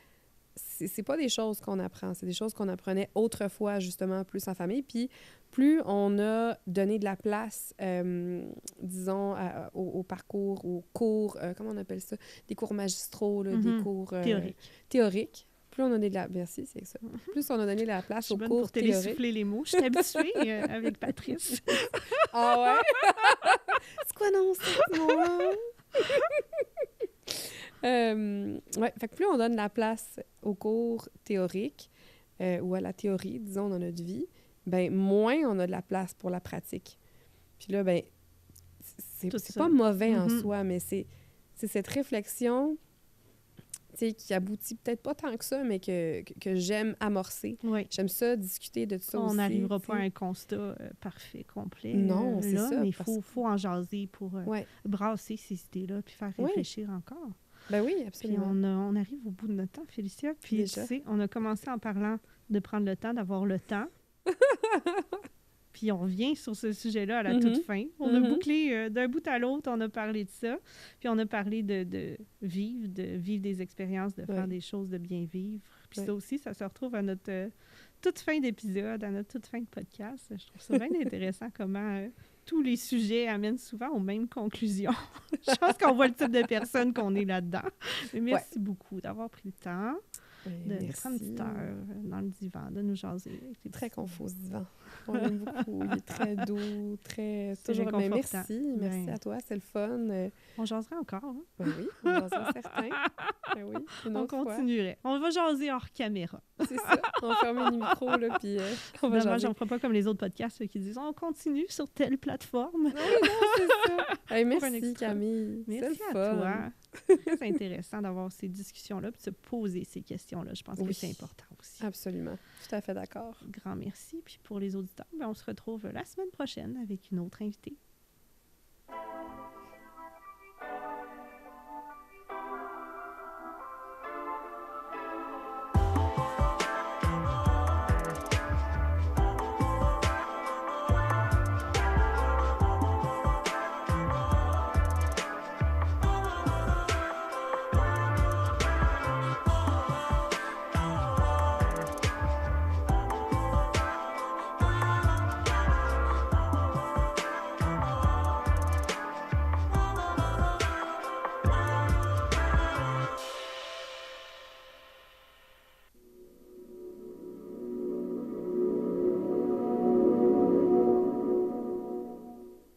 c'est pas des choses qu'on apprend. C'est des choses qu'on apprenait autrefois, justement, plus en famille. Puis plus on a donné de la place, disons, au parcours, aux cours, comment on appelle ça? Des cours magistraux, là, des cours théoriques. Plus on a donné de la... Merci, c'est ça. Plus on a donné de la place aux cours théoriques. Je suis bonne pour télésuffler les mots. Je suis habituée avec Patrice. Ah ouais? C'est quoi non, c'est ouais, fait que plus on donne de la place aux cours théoriques ou à la théorie, disons, dans notre vie, ben moins on a de la place pour la pratique. Puis là, ben c'est pas mauvais en soi, mais c'est cette réflexion, tu sais, qui aboutit peut-être pas tant que ça, mais que j'aime amorcer. Oui. J'aime ça, discuter de ça aussi. On n'arrivera pas à un constat parfait, complet. Non, c'est ça. Mais il faut en jaser pour brasser ces idées-là puis faire réfléchir encore. Ben oui, absolument. Puis on arrive au bout de notre temps, Félicia. Puis déjà. Tu sais, on a commencé en parlant de prendre le temps, d'avoir le temps. Puis on revient sur ce sujet-là à la toute fin. On a bouclé d'un bout à l'autre, on a parlé de ça. Puis on a parlé de vivre des expériences, de faire des choses, de bien vivre. Puis ça aussi, ça se retrouve à notre toute fin d'épisode, à notre toute fin de podcast. Je trouve ça bien intéressant comment tous les sujets amènent souvent aux mêmes conclusions. Je pense qu'on voit le type de personne qu'on est là-dedans. Mais merci beaucoup d'avoir pris le temps. De prendre une petite heure dans le divan, de nous jaser. C'est très confus, ce divan. On l'aime beaucoup. Il est très doux, très... toujours. Mais merci à toi, c'est le fun. On jaserait encore, hein? Ben oui, on jaserait certains. Ben oui, on continuerait. On va jaser hors caméra. C'est ça. On va fermer le micro, là, puis on va jaser. J'en ferai pas comme les autres podcasts qui disent « On continue sur telle plateforme. » Oui, non, c'est ça. Hey, merci, Camille. Merci à toi. C'est intéressant d'avoir ces discussions-là puis de se poser ces questions-là. Je pense que c'est important aussi. Absolument. Tout à fait d'accord. Grand merci. Puis pour les auditeurs, on se retrouve la semaine prochaine avec une autre invitée.